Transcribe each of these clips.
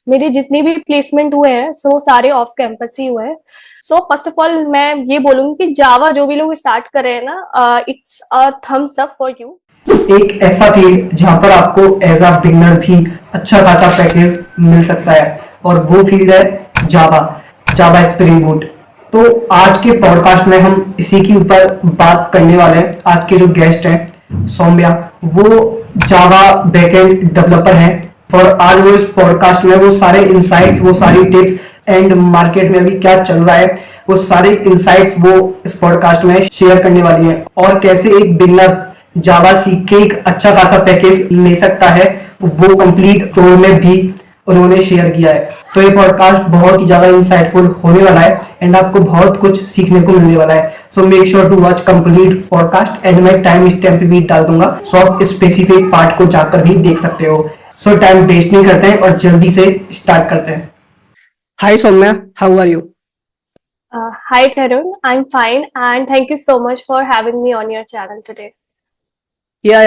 मेरे जितने भी प्लेसमेंट हुए हैं सो सारे ऑफ कैंपस ही हुए हैं। सो फर्स्ट ऑफ ऑल मैं ये बोलूंगी कि जावा जो भी लोग स्टार्ट कर रहे हैं ना, it's a thumbs up for you. एक ऐसा फील्ड जहां पर आपको एज अ बिगनर भी अच्छा खासा पैकेज मिल सकता है, और वो फील्ड है जावा, जावा स्प्रिंग बूट। तो आज के पॉडकास्ट में हम इसी के ऊपर बात करने वाले हैं। आज के जो गेस्ट हैं सौम्या, वो जावा बैकएंड डेवलपर हैं, और आज वो इस पॉडकास्ट में वो सारे इंसाइट्स, वो सारी टिप्स एंड मार्केट में अभी क्या चल रहा है, वो सारे इंसाइट्स वो इस पॉडकास्ट में शेयर करने वाली है, और कैसे एक बिगनर जावा सीख के एक अच्छा खासा पैकेज ले सकता है, वो कंप्लीट फ्लोर में भी उन्होंने शेयर किया है। तो ये पॉडकास्ट बहुत ही ज्यादा इंसाइटफुल होने वाला है एंड आपको बहुत कुछ सीखने को मिलने वाला है। So make sure to watch complete podcast and मैं टाइम स्टैम्प भी डाल दूंगा, सो आप स्पेसिफिक पार्ट को जाकर भी देख सकते हो। सो टाइम वेस्ट नहीं करते हैं और जल्दी से स्टार्ट करते हैं। Hi Saumya, how are you? Hi Tarun, I'm fine and thank you so much for having me on your channel today. या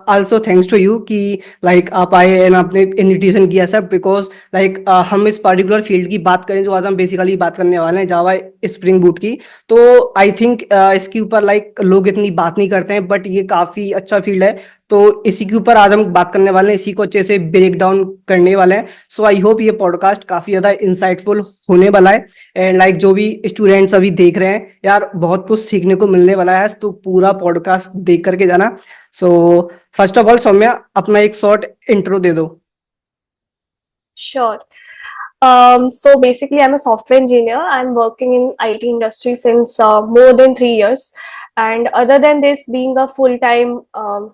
आल्सो थैंक्स टू यू कि लाइक आप आए एंड आपने इनविटेशन किया सर, बिकॉज लाइक हम इस पर्टिकुलर फील्ड की बात करें जो आज हम बेसिकली बात करने वाले हैं, जावा स्प्रिंग बूट की। तो आई थिंक इसके ऊपर लाइक लोग इतनी बात नहीं करते हैं, बट ये काफी अच्छा फील्ड है। तो इसी के ऊपर आज हम बात करने वाले हैं, इसी को अच्छे से ब्रेक डाउन करने वाले हैं। सो आई होप ये पॉडकास्ट काफी ज्यादा इंसाइटफुल होने वाला है, एंड लाइक जो भी स्टूडेंट्स अभी देख रहे हैं यार, बहुत कुछ सीखने को मिलने वाला है, तो पूरा पॉडकास्ट देख करके जाना। So first of all Saumya, अपना एक शॉर्ट इंट्रो दे दो। Sure. So basically, I'm a software engineer. I'm working in IT industry since more than 3 years. And other than this, being a full-time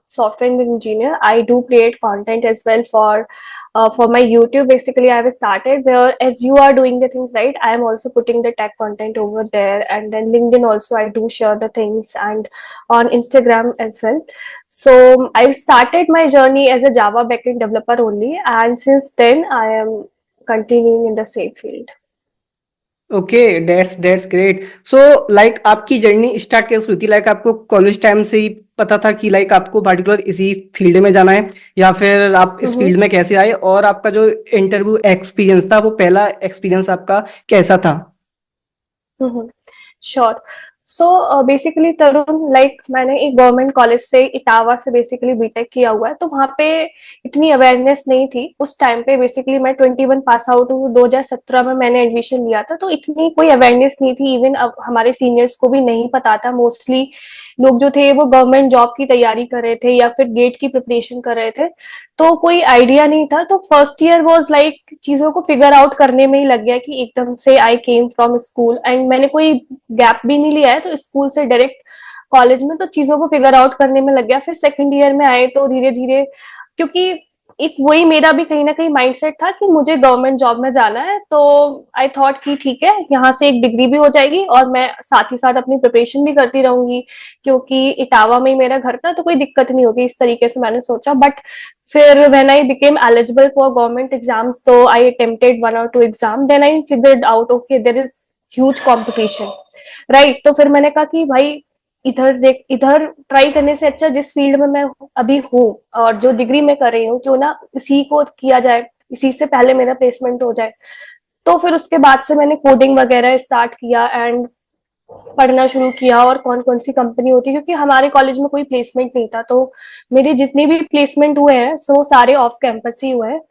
software engineer, I do create content as well for my YouTube. Basically, I have started where as you are doing the things right, I am also putting the tech content over there, and then LinkedIn also I do share the things, and on Instagram as well. So I started my journey as a Java backend developer only, and since then I am continuing in the same field. Okay, that's great. So like आपकी journey start कैसे हुई थी? Like आपको college time से ही पता था कि like आपको पर्टिकुलर इसी फील्ड में जाना है, या फिर आप इस Mm-hmm. फील्ड में कैसे आए, और आपका जो इंटरव्यू एक्सपीरियंस था वो पहला एक्सपीरियंस आपका कैसा था? Mm-hmm. Sure. सो बेसिकली तरुण, लाइक मैंने एक गवर्नमेंट कॉलेज से इटावा से बेसिकली बीटेक किया हुआ है, तो वहाँ पे इतनी अवेयरनेस नहीं थी उस टाइम पे। बेसिकली मैं 21 पास आउट हूँ, 2017 में मैंने एडमिशन लिया था, तो इतनी कोई अवेयरनेस नहीं थी। इवन अब हमारे सीनियर्स को भी नहीं पता था। मोस्टली लोग जो थे वो गवर्नमेंट जॉब की तैयारी कर रहे थे या फिर गेट की प्रिपरेशन कर रहे थे, तो कोई आइडिया नहीं था। तो फर्स्ट ईयर वाज लाइक चीजों को फिगर आउट करने में ही लग गया कि एकदम से आई केम फ्रॉम स्कूल एंड मैंने कोई गैप भी नहीं लिया है, तो स्कूल से डायरेक्ट कॉलेज में तो चीजों को फिगर आउट करने में लग गया। फिर सेकंड ईयर में आए तो धीरे धीरे, क्योंकि एक वही मेरा भी कहीं ना कहीं माइंडसेट था कि मुझे गवर्नमेंट जॉब में जाना है, तो आई थॉट कि ठीक है, यहाँ से एक डिग्री भी हो जाएगी और मैं साथ ही साथ अपनी प्रिपरेशन भी करती रहूंगी, क्योंकि इटावा में ही मेरा घर था, तो कोई दिक्कत नहीं होगी। इस तरीके से मैंने सोचा। बट फिर when I became eligible for government exams, तो I attempted 1 or 2 exam, then I figured out okay there is huge competition, right. तो फिर मैंने कहा कि भाई इधर देख, इधर ट्राई करने से अच्छा जिस फील्ड में मैं अभी हूँ और जो डिग्री में कर रही हूँ, क्यों ना इसी को किया जाए, इसी से पहले मेरा प्लेसमेंट हो जाए। तो फिर उसके बाद से मैंने कोडिंग वगैरह स्टार्ट किया एंड पढ़ना शुरू किया और कौन कौन सी कंपनी होती है, क्योंकि हमारे कॉलेज में कोई प्लेसमेंट नहीं था। तो मेरे जितने भी प्लेसमेंट हुए हैं सो सारे ऑफ कैंपस ही हुए हैं।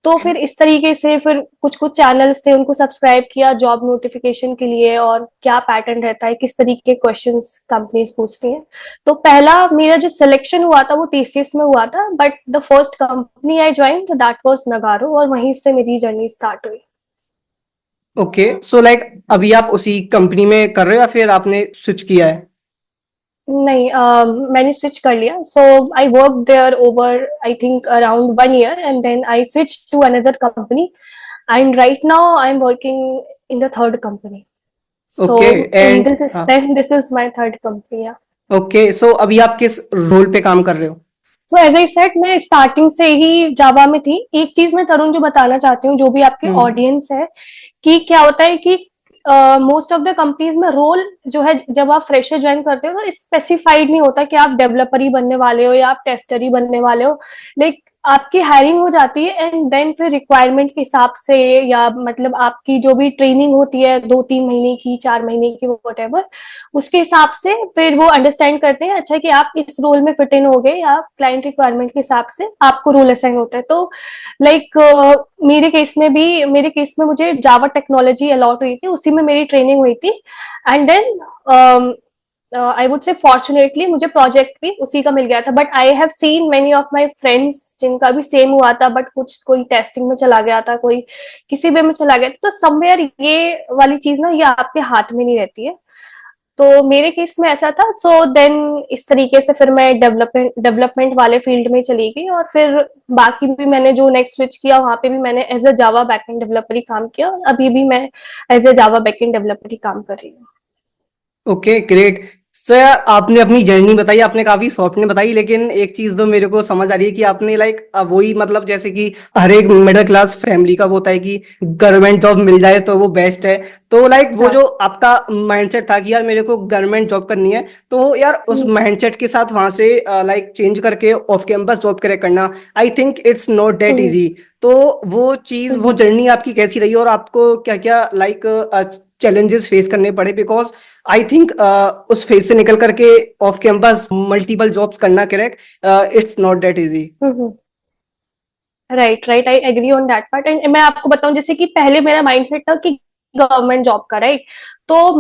तो फिर इस तरीके से फिर कुछ कुछ चैनल्स थे उनको सब्सक्राइब किया जॉब नोटिफिकेशन के लिए, और क्या पैटर्न रहता है, किस तरीके के क्वेश्चंस कंपनीज पूछती हैं। तो पहला मेरा जो सिलेक्शन हुआ था वो टीसीएस में हुआ था, but the first company I join that was नगारो, और वहीं से मेरी जर्नी स्टार्ट हुई। ओके, सो लाइक अभी आप उसी कंपनी में कर रहे हो या फिर आपने स्विच किया है? नहीं, मैंने स्विच कर लिया। So I work there over I think around 1 year and then I switch to another company, and right now I am working in the third company. So okay in and this is then this is my third company. Yeah. Okay, so अभी आप किस role पे काम कर रहे हो? So as I said, मैं starting से ही जावा में थी। एक चीज मैं तरुण जो बताना चाहती हूँ, जो भी आपके हम्म। ऑडियंस है, कि क्या होता है कि मोस्ट ऑफ द कंपनीज में रोल जो है, जब आप फ्रेशर ज्वाइन करते हो तो स्पेसिफाइड नहीं होता कि आप डेवलपर ही बनने वाले हो या आप टेस्टर ही बनने वाले हो। लाइक आपकी हायरिंग हो जाती है एंड देन फिर रिक्वायरमेंट के हिसाब से, या मतलब आपकी जो भी ट्रेनिंग होती है 2-3 महीने की, 4 महीने की, वट, उसके हिसाब से फिर वो अंडरस्टैंड करते हैं अच्छा कि आप इस रोल में फिट इन हो गए, या क्लाइंट रिक्वायरमेंट के हिसाब से आपको रोल असाइन होता है। तो लाइक मेरे केस में मुझे जावा टेक्नोलॉजी अलॉट हुई थी, उसी में मेरी ट्रेनिंग हुई थी। And then I would say fortunately मुझे प्रोजेक्ट भी उसी का मिल गया था, but I have seen many of my friends जिनका भी सेम हुआ था, बट कुछ कोई टेस्टिंग में चला गया था, कोई किसी वे में चला गया था। तो समवेयर ये वाली चीज ना ये आपके हाथ में नहीं रहती है। तो मेरे केस में ऐसा था। सो देन इस तरीके से फिर मैं डेवलपमेंट वाले फील्ड में चली गई, और फिर बाकी भी मैंने जो नेक्स्ट स्विच किया वहां पे भी मैंने as a Java backend developer ही काम किया, और अभी भी मैं as a Java backend developer ही काम कर रही हूँ। Okay great. सर आपने अपनी जर्नी बताई, आपने काफी सॉफ्ट में बताई, लेकिन एक चीज तो मेरे को समझ आ रही है कि आपने लाइक वही मतलब जैसे कि हर एक मिडिल क्लास फैमिली का वो होता है कि गवर्नमेंट जॉब मिल जाए तो वो बेस्ट है। तो लाइक वो हाँ। जो आपका माइंडसेट था कि यार मेरे को गवर्नमेंट जॉब करनी है, तो यार उस हम्म। माइंडसेट के साथ वहां से लाइक चेंज करके ऑफ कैंपस जॉब करे करना, I think it's not that hmm. Easy. तो वो चीज, वो हम्म। जर्नी आपकी कैसी रही और आपको क्या क्या लाइक चैलेंजेस फेस करने पड़े? बिकॉज आई थिंक उस फेज से निकल करके ऑफ कैंपस मल्टीपल जॉब्स करना, correct, it's not that easy. Hmm. Right, right, I agree on that part. And मैं आपको बताऊं, जैसे कि पहले मेरा माइंडसेट था कि गवर्नमेंट जॉब का, राइट। तो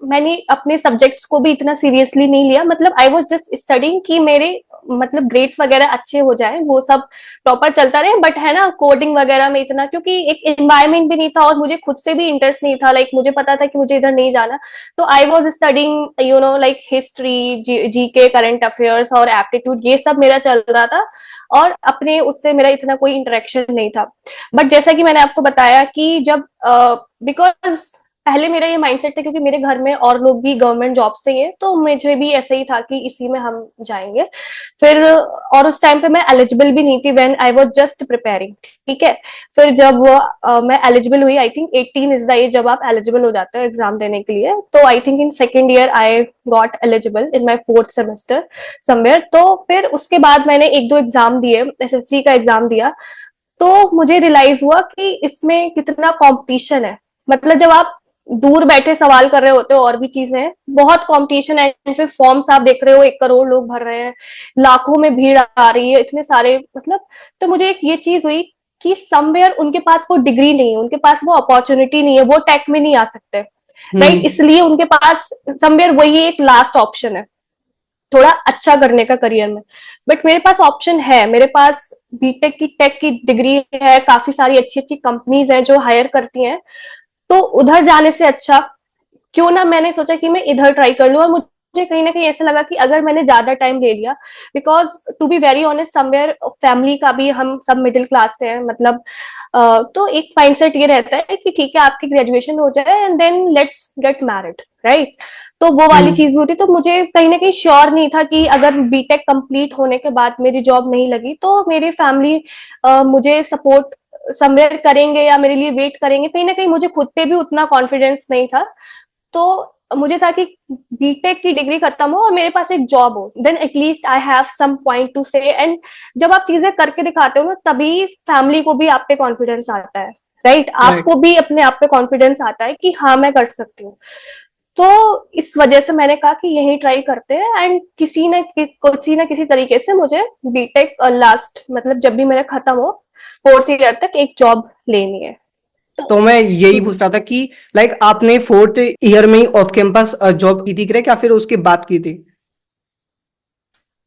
मैंने अपने सब्जेक्ट्स को भी इतना सीरियसली नहीं लिया, मतलब आई वाज जस्ट स्टडिंग कि मेरे मतलब ग्रेड्स वगैरह अच्छे हो जाए, वो सब प्रॉपर चलता रहे। बट है ना, कोडिंग वगैरह में इतना, क्योंकि एक एनवायरमेंट भी नहीं था और मुझे खुद से भी इंटरेस्ट नहीं था, लाइक मुझे पता था कि मुझे इधर नहीं जाना। तो I was studying like history, GK, current affairs और एप्टीट्यूड, ये सब मेरा चल रहा था, और अपने उससे मेरा इतना कोई इंटरेक्शन नहीं था। बट जैसा कि मैंने आपको बताया कि जब बिकॉज पहले मेरा ये माइंडसेट था, क्योंकि मेरे घर में और लोग भी गवर्नमेंट जॉब से ही है, तो मुझे भी ऐसा ही था कि इसी में हम जाएंगे। फिर और उस टाइम पे मैं एलिजिबल भी नहीं थी, when I was just preparing, ठीक है। फिर जब मैं एलिजिबल हुई, I think 18 is the age जब आप एलिजिबल हो जाते हो एग्जाम देने के लिए। तो I think in second year I got eligible in my fourth semester somewhere. तो फिर उसके बाद मैंने एक दो एग्जाम दिए, एसएससी का एग्जाम दिया। तो मुझे रियलाइज हुआ कि इसमें कितना कंपटीशन है। मतलब जब आप दूर बैठे सवाल कर रहे होते हो और भी चीजें हैं, बहुत कंपटीशन है। फिर फॉर्म्स आप देख रहे हो, 1 करोड़ लोग भर रहे हैं, लाखों में भीड़ आ रही है, इतने सारे मतलब। तो मुझे एक ये चीज हुई कि समवेयर उनके पास वो डिग्री नहीं है, उनके पास वो अपॉर्चुनिटी नहीं है, वो टेक में नहीं आ सकते, राइट। हम्म। इसलिए उनके पास समवेयर वही एक लास्ट ऑप्शन है थोड़ा अच्छा करने का करियर में। बट मेरे पास ऑप्शन है, मेरे पास बीटेक की टेक की डिग्री है, काफी सारी अच्छी अच्छी कंपनीज हैं जो हायर करती हैं। तो उधर जाने से अच्छा क्यों ना, मैंने सोचा कि मैं इधर ट्राई कर लूं। और मुझे कहीं ना कहीं ऐसा लगा कि अगर मैंने ज्यादा टाइम ले लिया, because to be very honest somewhere family का भी, हम सब मिडिल क्लास से हैं, मतलब तो एक माइंडसेट ये रहता है कि ठीक है आपकी ग्रेजुएशन हो जाए and then let's get married, right. तो वो वाली हम्म। चीज भी होती। तो मुझे कहीं ना कहीं श्योर नहीं था कि अगर बीटेक कंप्लीट होने के बाद मेरी जॉब नहीं लगी तो मेरी फैमिली मुझे सपोर्ट समवेयर करेंगे या मेरे लिए वेट करेंगे। कहीं ना कहीं मुझे खुद पे भी उतना कॉन्फिडेंस नहीं था। तो मुझे था कि बीटेक की डिग्री खत्म हो और मेरे पास एक जॉब हो, then at least I have some point to say. And जब आप चीजें करके दिखाते हो ना, तभी फैमिली को भी आप पे कॉन्फिडेंस आता है, राइट। राइट। आपको भी अपने आप पे कॉन्फिडेंस आता है कि हाँ मैं कर सकती हूँ। तो इस वजह से मैंने कहा कि यही ट्राई करते हैं। एंड किसी न किसी तरीके से मुझे बीटेक लास्ट मतलब जब भी मेरा खत्म हो, फोर्थ ईयर तक एक जॉब लेनी है। तो तो मैं यही पूछ रहा था कि लाइक आपने फोर्थ ईयर में ही ऑफ कैंपस जॉब की थी करेक्ट, या फिर उसके बाद की थी?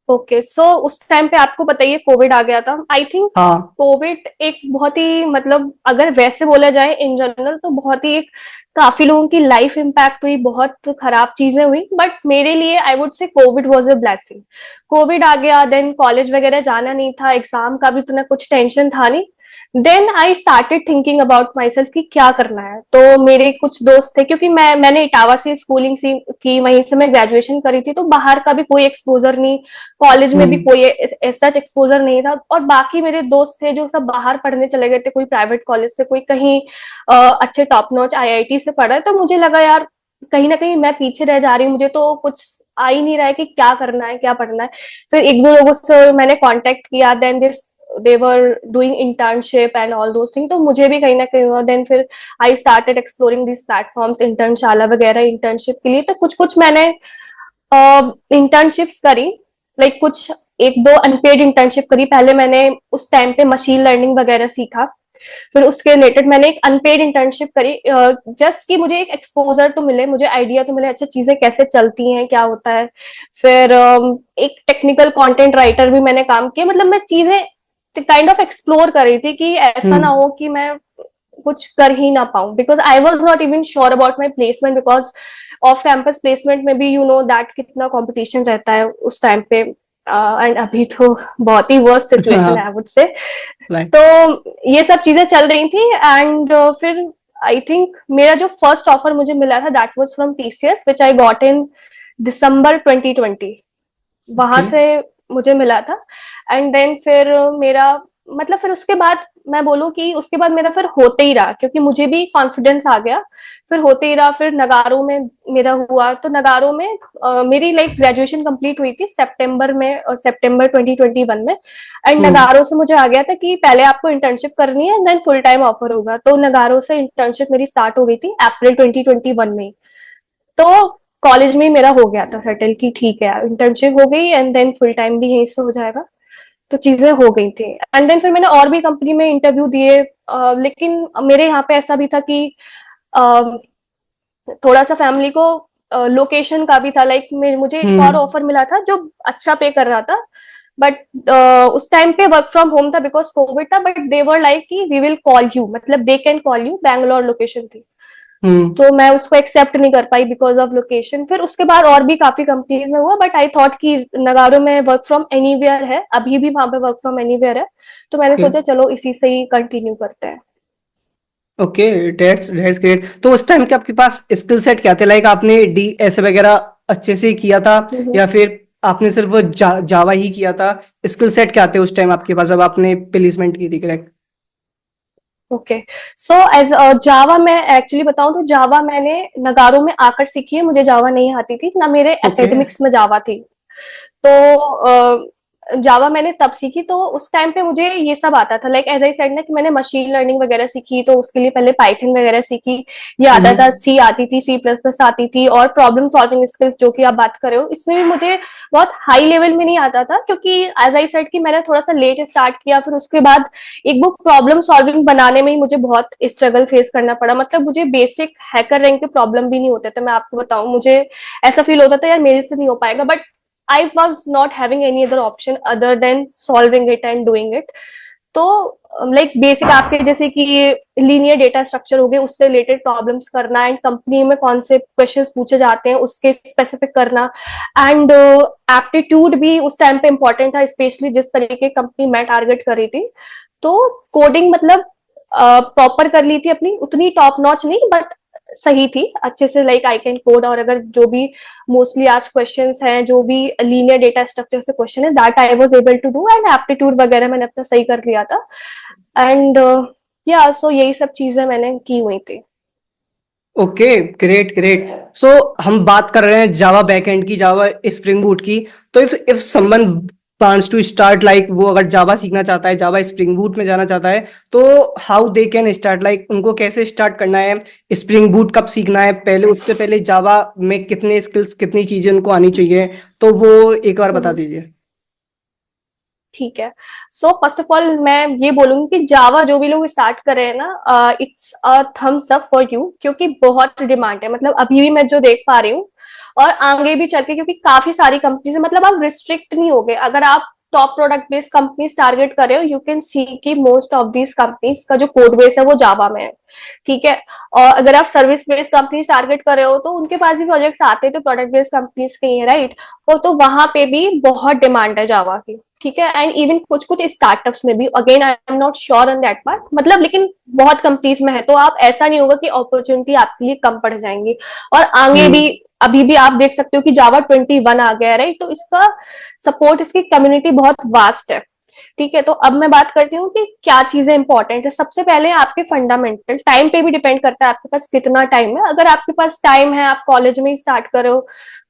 ओके, सो उस टाइम पे आपको बताइए कोविड आ गया था, आई थिंक। हाँ। कोविड एक बहुत ही मतलब अगर वैसे बोला जाए इन जनरल तो बहुत ही एक काफी लोगों की लाइफ इम्पैक्ट हुई, बहुत खराब चीजें हुई। बट मेरे लिए I would say covid was a blessing. Covid आ गया, देन कॉलेज वगैरह जाना नहीं था, एग्जाम का भी उतना कुछ टेंशन था नहीं। Then I started thinking about myself कि क्या करना है। तो मेरे कुछ दोस्त थे, क्योंकि मैंने इटावा से स्कूलिंग की, वहीं से मैं ग्रेजुएशन करी थी, तो बाहर का भी कोई एक्सपोजर नहीं, कॉलेज में भी हम्म। कोई सच एक्सपोजर नहीं था। और बाकी मेरे दोस्त थे जो सब बाहर पढ़ने चले गए थे, कोई प्राइवेट कॉलेज से, कोई कहीं अच्छे टॉप नॉच आईआईटी से पढ़ा है। तो मुझे लगा यार कहीं ना कहीं मैं पीछे रह जा रही हूँ, मुझे तो कुछ आ ही नहीं रहा है कि क्या करना है क्या पढ़ना है। फिर एक दो लोगों से मैंने कांटेक्ट किया, then this they were doing internship and all those thing, तो मुझे भी कहीं ना कहीं हुआ। देन फिर I started exploring this platforms, Internshala वगैरह इंटर्नशिप के लिए। तो कुछ कुछ मैंने इंटर्नशिप्स करी, लाइक कुछ एक दो अनपेड इंटर्नशिप करी। पहले मैंने उस टाइम पे मशीन लर्निंग वगैरह सीखा, फिर उसके रिलेटेड मैंने एक अनपेड इंटर्नशिप करी, जस्ट कि मुझे एक एक्सपोजर तो मिले, मुझे आइडिया तो मिले अच्छा चीजें कैसे चलती हैं, क्या होता है। फिर एक टेक्निकल कंटेंट राइटर भी मैंने काम किया। मतलब मैं चीजें काइंड ऑफ एक्सप्लोर कर रही थी कि ऐसा ना हम्म। हो कि मैं कुछ कर ही ना पाऊं, because I was not even sure about my placement, because off campus placement में भी यू नो दैट कितना कंपटीशन रहता है उस टाइम पे। एंड अभी तो बहुत ही वर्स्ट सिचुएशन है हाँ। आई वुड से। लाइक। तो ये सब चीजें चल रही थी, एंड फिर आई थिंक मेरा जो फर्स्ट ऑफर मुझे मिला था that was from TCS which I got in December 2020। वहां ओके। से मुझे मिला था। एंड देन फिर मेरा मतलब फिर उसके बाद मैं बोलूँ कि उसके बाद मेरा फिर होते ही रहा, क्योंकि मुझे भी कॉन्फिडेंस आ गया। फिर होते ही रहा, फिर नगारों में मेरा हुआ। तो नगारों में मेरी लाइक ग्रेजुएशन कंप्लीट हुई थी सितंबर में, सितंबर 2021 में। एंड हम्म। नगारों से मुझे आ गया था कि पहले आपको इंटर्नशिप करनी है, देन फुल टाइम ऑफर होगा। तो नगारों से इंटर्नशिप मेरी स्टार्ट हो गई थी अप्रैल 2021 में। तो कॉलेज में ही मेरा हो गया था सेटल कि ठीक है इंटर्नशिप हो गई एंड देन फुल टाइम भी यहीं से हो जाएगा। तो चीजें हो गई थी। एंड देन फिर मैंने और भी कंपनी में इंटरव्यू दिए, लेकिन मेरे यहाँ पे ऐसा भी था कि अ, थोड़ा सा फैमिली को लोकेशन का भी था। लाइक मुझे एक और हम्म। ऑफर मिला था जो अच्छा पे कर रहा था, बट उस टाइम पे वर्क फ्रॉम होम था बिकॉज कोविड था। बट दे वर लाइक कि वी विल कॉल यू, मतलब they can call you, Bangalore location थी। हम्म। तो मैं उसको एक्सेप्ट नहीं कर पाई बिकॉज ऑफ लोकेशन। फिर उसके बाद और भी काफी कंपनीज में हुआ, बट आई थॉट कि नगाड़ो में वर्क फ्रॉम एनीवेयर है, अभी भी वहां पे वर्क फ्रॉम एनीवेयर है। तो मैंने ओके। सोचा चलो इसी से ही कंटिन्यू करते हैं। ओके। That's great. तो उस टाइम के आपके पास स्किल सेट क्या थे? लाइक आपने डी एस वगैरह अच्छे से किया था, या फिर आपने सिर्फ वो जावा ही किया था? स्किल सेट क्या थे उस टाइम आपके पास जब आपने प्लेसमेंट की थी? करेक्ट। ओके, सो एज जावा मैं एक्चुअली बताऊं तो जावा मैंने नगाड़ो में आकर सीखी है। मुझे जावा नहीं आती थी ना, मेरे ओके। एकेडमिक्स में जावा थी। तो जावा मैंने तब सीखी, तो उस टाइम पे मुझे ये सब आता था। लाइक एज आई सेड ना कि मैंने मशीन लर्निंग वगैरह सीखी, तो उसके लिए पहले पाइथन वगैरह सीखी। ये आता था, हम्म। सी आती थी, सी प्लस प्लस आती थी। और प्रॉब्लम सॉल्विंग स्किल्स जो कि आप बात कर रहे हो, इसमें भी मुझे बहुत हाई लेवल में नहीं आता था, क्योंकि एज आई सेड कि मैंने थोड़ा सा लेट स्टार्ट किया। फिर उसके बाद एक वो प्रॉब्लम सॉल्विंग बनाने में ही मुझे बहुत स्ट्रगल फेस करना पड़ा। मतलब मुझे बेसिक हैकर रैंक के प्रॉब्लम भी नहीं होते थे, मैं आपको बताऊं। मुझे ऐसा फील होता था यार मेरे से नहीं हो पाएगा, but I was not having any other option other than solving it and doing it. तो लाइक बेसिक आपके जैसे कि लीनियर डेटा स्ट्रक्चर हो गए, उससे रिलेटेड प्रॉब्लम्स करना, एंड कंपनी में कौन से क्वेश्चंस पूछे जाते हैं उसके स्पेसिफिक करना। एंड एप्टीट्यूड भी उस टाइम पे इम्पोर्टेंट था, स्पेशली जिस तरीके कंपनी मैं टारगेट कर रही थी। तो कोडिंग मतलब प्रॉपर कर ली थी अपनी, उतनी टॉप नॉच नहीं बट सही थी अच्छे से। लाइक आई कैन कोड, और अगर जो भी मोस्टली आज क्वेश्चंस हैं, जो भी लीनियर डेटा स्ट्रक्चर से क्वेश्चन है, that I was able to do. And aptitude वगैरह मैंने अपना सही कर लिया था। एंड या सो यही सब चीजें मैंने की हुई थी। ओके। Great great. सो हम बात कर रहे हैं जावा बैकएंड की, जावा स्प्रिंग बूट की। तो if someone plans to start, like वो अगर जावा सीखना चाहता है, जावा स्प्रिंग बूट में जाना चाहता है, तो how they can start? Like उनको कैसे स्टार्ट करना है? स्प्रिंग बूट कब सीखना है? पहले उससे पहले जावा में कितने स्किल्स, कितनी चीजें उनको आनी चाहिए? तो वो एक बार बता दीजिए। ठीक है, सो फर्स्ट ऑफ ऑल मैं ये बोलूंगी कि जावा जो भी लोग स्टार्ट कर रहे हैं ना, it's a thumbs up for you, क्योंकि बहुत डिमांड है। मतलब अभी भी मैं जो देख पा रही हूँ, और आगे भी चल के, क्योंकि काफी सारी कंपनीज है। मतलब आप रिस्ट्रिक्ट नहीं हो गए अगर आप top product based companies target कर रहे हो। यू कैन सी कि मोस्ट ऑफ दीज कंपनीज का जो कोड बेस है वो जावा में है। ठीक है, और अगर आप सर्विस बेस्ड कंपनीज टारगेट कर रहे हो, तो उनके पास भी प्रोजेक्ट्स आते हैं, तो प्रोडक्ट बेस्ड कंपनीज के ही है, राइट। और तो वहां पे भी बहुत डिमांड है जावा की। ठीक है, एंड इवन कुछ कुछ स्टार्टअप्स में भी, again I am not sure on that part, मतलब लेकिन बहुत कंपनीज में है। तो आप ऐसा नहीं होगा कि अपॉर्चुनिटी आपके लिए कम पड़ जाएंगी। और आगे भी हम्म। अभी भी आप देख सकते हो कि जावा 21 आ गया है, राइट। तो इसका सपोर्ट, इसकी कम्युनिटी बहुत वास्ट है। ठीक है, तो अब मैं बात करती हूँ कि क्या चीजें इंपॉर्टेंट है। सबसे पहले आपके फंडामेंटल, टाइम पे भी डिपेंड करता है आपके पास कितना टाइम है। अगर आपके पास टाइम है, आप कॉलेज में ही स्टार्ट करो,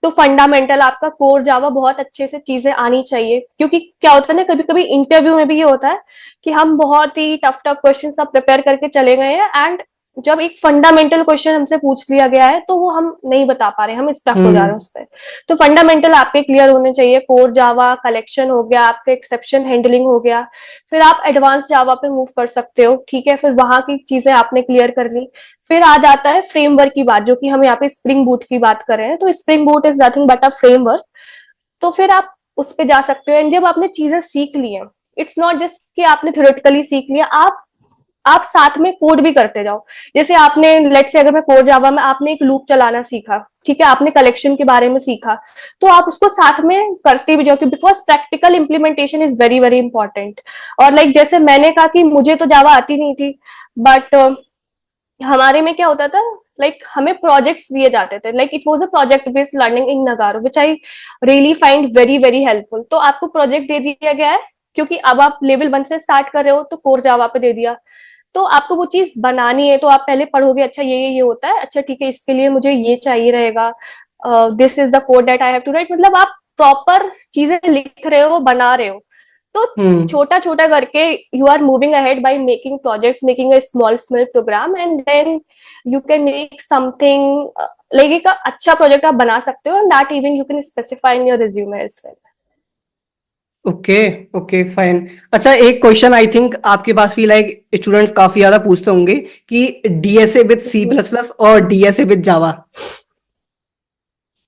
तो फंडामेंटल आपका कोर जावा बहुत अच्छे से चीजें आनी चाहिए। क्योंकि क्या होता है ना, कभी कभी इंटरव्यू में भी ये होता है कि हम बहुत ही टफ टफ क्वेश्चन सब प्रिपेयर करके चले गए हैं, एंड जब एक फंडामेंटल क्वेश्चन हमसे पूछ लिया गया है तो वो हम नहीं बता पा रहे, हम स्टक हो जा रहे हैं उस पर। तो फंडामेंटल आपके क्लियर होने चाहिए। कोर जावा कलेक्शन हो गया, आपका एक्सेप्शन हैंडलिंग हो गया, फिर आप एडवांस जावा पे मूव कर सकते हो, ठीक है। फिर वहां की चीजें आपने क्लियर कर ली। फिर आ जाता है फ्रेमवर्क की बात, जो कि हम यहाँ पे स्प्रिंग बूट की बात कर रहे हैं। तो spring boot is nothing but a framework. तो फिर आप उस पे जा सकते हो। एंड जब आपने चीजें सीख ली हैं, इट्स नॉट जस्ट कि आपने थ्योरेटिकली सीख लिया, आप साथ में कोड भी करते जाओ। जैसे आपने, लेट से अगर मैं कोर जावा में, आपने एक लूप चलाना सीखा, ठीक है, आपने कलेक्शन के बारे में सीखा, तो आप उसको साथ में करते भी जाओ, because practical implementation is very very important. और जैसे मैंने कहा कि मुझे तो जावा आती नहीं थी, बट हमारे में क्या होता था, हमें प्रोजेक्ट्स दिए जाते थे, it was a project based learning in नगारो, which I really find very very helpful. तो आपको प्रोजेक्ट दे दिया गया है, क्योंकि अब आप लेवल 1 से स्टार्ट कर रहे हो, तो कोर जावा पे दे दिया, तो आपको वो चीज बनानी है। तो आप पहले पढ़ोगे, अच्छा ये होता है, अच्छा ठीक है, इसके लिए मुझे ये चाहिए रहेगा, this is the code that I have to write. मतलब आप प्रॉपर चीजें लिख रहे हो, बना रहे हो। तो हम्म। छोटा छोटा करके you are moving ahead by making projects, making a small small program, and then you can make something, एक अच्छा प्रोजेक्ट आप बना सकते हो, and that even you can specify in your resume as well. Okay. Okay fine. अच्छा, एक question I think आपके पास भी स्टूडेंट्स काफी ज्यादा पूछते होंगे कि DSA with C plus plus और डीएसए विद जावा।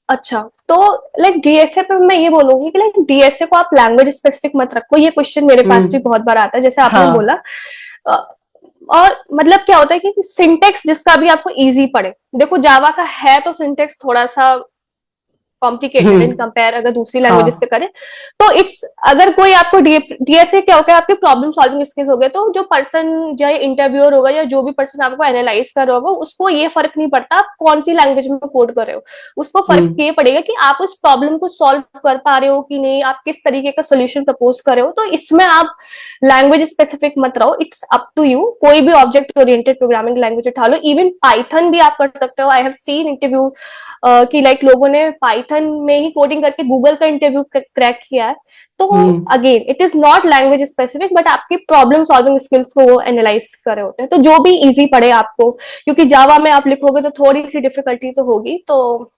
अच्छा, तो डीएसए पे मैं ये बोलूंगी कि डीएसए को आप लैंग्वेज स्पेसिफिक मत रखो। ये क्वेश्चन मेरे पास भी हम्म। बहुत बार आता है, जैसे आपने हाँ। बोला। अ, और मतलब क्या होता है कि सिंटेक्स जिसका भी आपको इजी पड़े, देखो जावा का है तो सिंटेक्स थोड़ा सा कॉम्प्लिकेटेड इन हम्म। कंपेयर अगर दूसरी लैंग्वेजेस से हाँ। करें। तो इट्स, अगर कोई आपको डीएसए क्या होगा, आपके प्रॉब्लम सॉल्विंग स्किल्स हो गए, तो जो पर्सन, जो इंटरव्यूअर होगा या जो भी पर्सन आपको एनालाइज कर रहा होगा, उसको ये फर्क नहीं पड़ता आप कौन सी लैंग्वेज में कोड कर रहे हो। उसको फर्क हम्म। ये पड़ेगा कि आप उस प्रॉब्लम को सॉल्व कर पा रहे हो कि नहीं, आप किस तरीके का सोल्यूशन प्रपोज कर रहे हो। तो इसमें आप लैंग्वेज स्पेसिफिक मत रहो, इट्स अप टू यू। कोई भी ऑब्जेक्ट ओरिएंटेड प्रोग्रामिंग लैंग्वेज उठा लो, इवन पाइथन भी आप कर सकते हो। आई हैव सीन इंटरव्यू कि लोगों ने पाइथन में ही कोडिंग करके गूगल का इंटरव्यू क्रैक किया है। तो hmm. Again it is not language specific, but आपकी प्रॉब्लम सॉल्विंग स्किल्स को वो एनालाइज कर रहे होते हैं। तो जो भी इजी पड़े आपको, क्योंकि जावा में आप लिखोगे तो थोड़ी सी डिफिकल्टी तो होगी, तो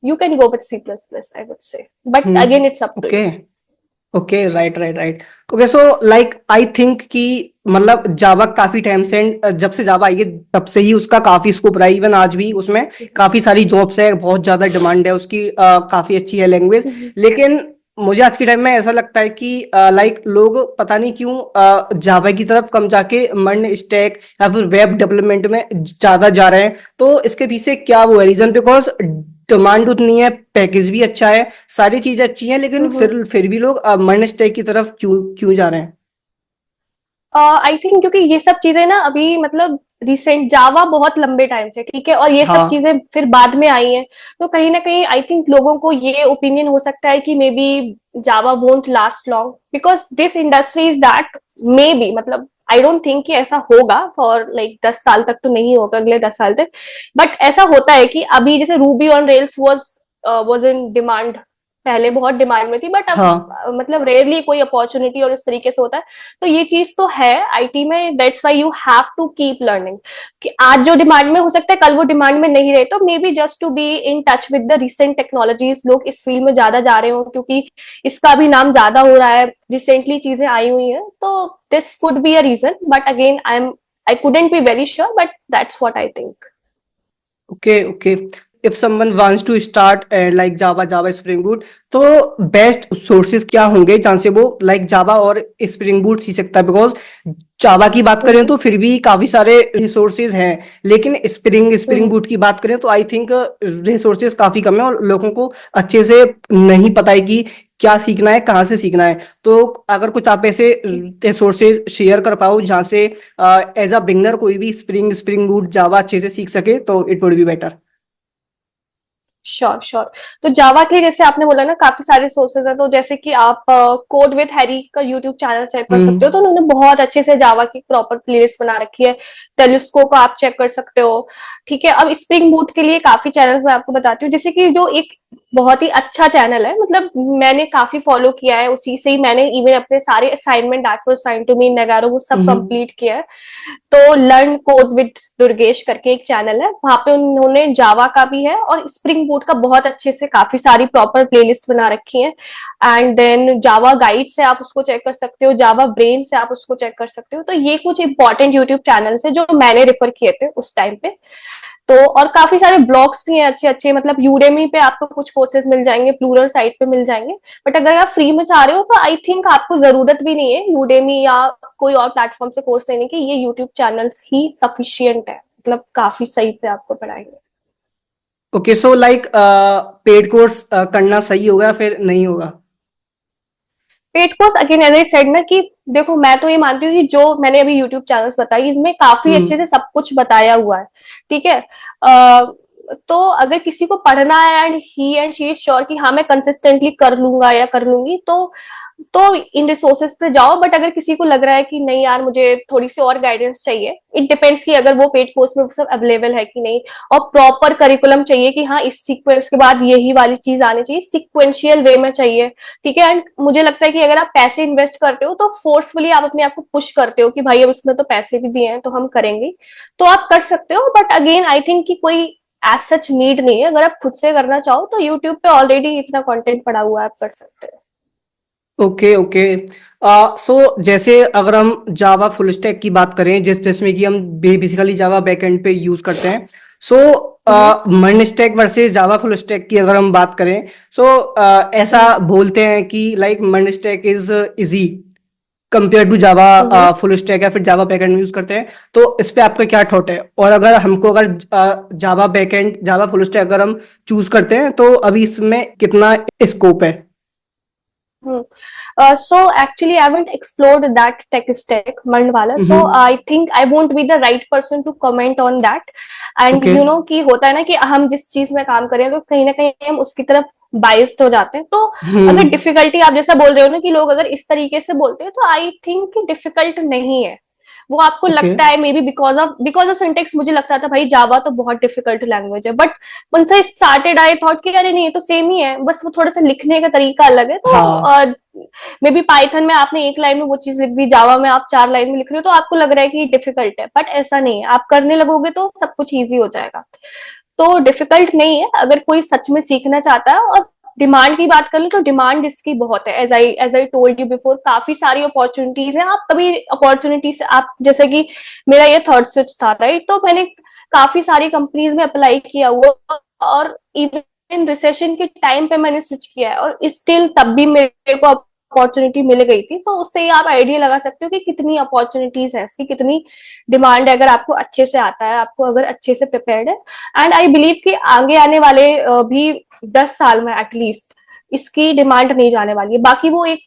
you can go with C plus plus, I would say, but again it's up to okay. Okay, right right right. Okay, so I think कि मतलब जावा काफी टाइम से, जब से जावा आई है तब से ही उसका काफी स्कोप रहा है। इवन आज भी उसमें काफी सारी जॉब्स है, बहुत ज्यादा डिमांड है उसकी, काफी अच्छी है लैंग्वेज। यू। लेकिन मुझे आज के टाइम में ऐसा लगता है कि लोग पता नहीं क्यों जावा की तरफ कम जाके मर्न स्टैक या फिर वेब डेवलपमेंट में ज्यादा जा रहे हैं। तो इसके पीछे क्या वो है रीजन? बिकॉज डिमांड उतनी है, पैकेज भी अच्छा है, सारी चीजें अच्छी हैं, लेकिन फिर भी लोग मर्न स्टैक की तरफ क्यों क्यों जा रहे हैं? आई थिंक क्योंकि ये सब चीजें ना अभी मतलब रिसेंट, जावा बहुत लंबे टाइम से, ठीक है, और ये सब हाँ। चीजें फिर बाद में आई हैं। तो कहीं ना कहीं आई थिंक लोगों को ये ओपिनियन हो सकता है कि may be Java won't last long, because this industry is that, may be, मतलब आई डोंट थिंक कि ऐसा होगा फॉर 10 साल तक तो नहीं होगा, अगले 10 साल तक। बट ऐसा होता है कि अभी जैसे Ruby on rails was in demand, पहले बहुत डिमांड में थी, बट अब हाँ। मतलब रेयरली कोई अपॉर्चुनिटी और इस तरीके से होता है। तो ये चीज तो है आईटी में, that's why you have to keep learning, कि आज जो डिमांड में हो सकता है कल वो डिमांड में नहीं रहे। तो maybe just to be in touch with the recent technologies, लोग इस फील्ड में ज्यादा जा रहे हो क्योंकि इसका भी नाम ज्यादा हो रहा है, रिसेंटली चीजें आई हुई हैं। तो this could be a reason, but again I couldn't be very sure, but that's what I think. Okay. Okay. If someone wants to start Java spring boot, तो बेस्ट सोर्सेज क्या होंगे जहां से वो जावा और स्प्रिंग बूट सीख सकता है? बिकॉज जावा की बात करें तो फिर भी काफी सारे रिसोर्सेज हैं, लेकिन स्प्रिंग स्प्रिंग बूट की बात करें तो आई थिंक रिसोर्सेज काफी कम है और लोगों को अच्छे से नहीं पता है कि क्या सीखना है, कहाँ से सीखना है। तो अगर कुछ आप ऐसे रिसोर्सेज शेयर कर पाओ जहां से एज अ बिगनर कोई भी स्प्रिंग बूट जावा अच्छे से सीख सके, तो it would be better. Sure sure. तो जावा के लिए जैसे आपने बोला ना काफी सारे सोर्सेज हैं, तो जैसे कि आप कोड विद हैरी का यूट्यूब चैनल चेक कर सकते हो, तो उन्होंने बहुत अच्छे से जावा की प्रॉपर प्लेलिस्ट बना रखी है। टेलिस्को का आप चेक कर सकते हो। ठीक है, अब स्प्रिंग बूट के लिए काफी चैनल्स मैं आपको बताती हूँ, जैसे कि जो एक बहुत ही अच्छा चैनल है, मतलब मैंने काफी फॉलो किया है, उसी से ही मैंने इवन अपने सारे assignment that was assign to me in नगारो वो सब हम्म। कंप्लीट किया है। तो लर्न कोड विद दुर्गेश करके एक चैनल है, वहां पे उन्होंने जावा का भी है और स्प्रिंग बूट का बहुत अच्छे से काफी सारी प्रॉपर प्लेलिस्ट बना रखी है। एंड देन जावा गाइड से आप उसको चेक कर सकते हो, जावा ब्रेन से आप उसको चेक कर सकते हो। तो ये कुछ इंपॉर्टेंट यूट्यूब चैनल्स है जो मैंने रेफर किए थे उस टाइम पे। तो और काफी सारे ब्लॉग्स भी हैं अच्छे अच्छे, मतलब यूडेमी पे आपको कुछ कोर्सेज मिल जाएंगे, प्लूरल साइट पे मिल जाएंगे। बट अगर आप फ्री में चाह रहे हो तो आई थिंक आपको जरूरत भी नहीं है यूडेमी या कोई और प्लेटफॉर्म से कोर्स लेने की, ये यूट्यूब चैनल्स ही सफिशियंट है, मतलब काफी सही से आपको पढ़ाएंगे। Okay, so like paid course करना सही होगा फिर नहीं होगा? Paid course again as I said ना कि देखो, मैं तो ये मानती हूँ कि जो मैंने अभी यूट्यूब चैनल्स बताई इसमें काफी अच्छे हम्म। से सब कुछ बताया हुआ है। ठीक है, तो अगर किसी को पढ़ना है and he and she is sure कि हाँ मैं कंसिस्टेंटली कर लूंगा या कर लूंगी, तो इन रिसोर्सेज पे जाओ। बट अगर किसी को लग रहा है कि नहीं यार मुझे थोड़ी सी और गाइडेंस चाहिए, इट डिपेंड्स कि अगर वो पेड कोर्स में वो सब अवेलेबल है कि नहीं, और प्रॉपर करिकुलम चाहिए कि हाँ इस सीक्वेंस के बाद यही वाली चीज आनी चाहिए, सिक्वेंशियल वे में चाहिए। ठीक है, एंड मुझे लगता है कि अगर आप पैसे इन्वेस्ट करते हो तो फोर्सफुली आप अपने आप को पुश करते हो कि भाई अब इसमें तो पैसे भी दिए हैं तो हम करेंगे, तो आप कर सकते हो। बट अगेन आई थिंक कि कोई एज सच नीड नहीं है, अगर आप खुद से करना चाहो तो यूट्यूब पे ऑलरेडी इतना कंटेंट पड़ा हुआ है, आप कर सकते हो। Okay okay. सो जैसे अगर हम जावा फुल स्टैक की बात करें, जिसमें कि हम बेसिकली जावा बैकएंड पे यूज करते हैं, so hmm MERN stack versus Java full stack की अगर हम बात करें, सो ऐसा हम्म बोलते हैं कि like MERN stack is easy compare to Java hmm. Full stack या फिर जावा बैकएंड में यूज करते हैं। तो इस पे आपका क्या थॉट है? और अगर Java backend Java full stack अगर हम चूज करते हैं तो अभी इसमें कितना स्कोप है? So actually, I haven't explored that tech stack, Mandwala. So hmm. I think I won't be the right person to comment on that. And okay. you know कि होता है ना कि हम जिस चीज में काम करें तो कहीं ना कहीं हम उसकी तरफ बाइस्ड हो जाते हैं। तो अगर हम्म। डिफिकल्टी आप जैसा बोल रहे हो ना कि लोग अगर इस तरीके से बोलते हैं, तो आई थिंक डिफिकल्ट नहीं है। वो आपको ओके। लगता है maybe because of syntax, मुझे लगता था भाई जावा तो बहुत डिफिकल्ट लैंग्वेज है, बट उनसे स्टार्टेड आई थॉट कि अरे नहीं ये तो सेम ही है, बस वो थोड़ा सा लिखने का तरीका अलग है। हाँ। तो मे बी पाइथन में आपने एक लाइन में वो चीज लिख दी, जावा में आप 4 लाइन में लिख रहे हो, तो आपको लग रहा है कि डिफिकल्ट है, बट ऐसा नहीं है। आप करने लगोगे तो सब कुछ ईजी हो जाएगा। तो डिफिकल्ट नहीं है अगर कोई सच में सीखना चाहता है। और डिमांड की बात करें तो डिमांड इसकी बहुत है, as I told you before, काफी सारी अपॉर्चुनिटीज है। आप कभी अपॉर्चुनिटी से आप जैसे कि मेरा ये थर्ड स्विच था राइट, तो मैंने काफी सारी कंपनीज में अप्लाई किया हुआ, और इवन रिसेशन के टाइम पे मैंने स्विच किया है, और स्टिल तब भी मेरे को अपॉर्चुनिटी मिल गई थी। तो उससे ही आप आइडिया लगा सकते हो कि कितनी अपॉर्चुनिटीज है इसकी, कितनी डिमांड है, अगर आपको अच्छे से आता है, आपको अगर अच्छे से प्रिपेयर्ड है। एंड आई बिलीव कि आगे आने वाले भी 10 साल में एटलीस्ट इसकी डिमांड नहीं जाने वाली है। बाकी वो एक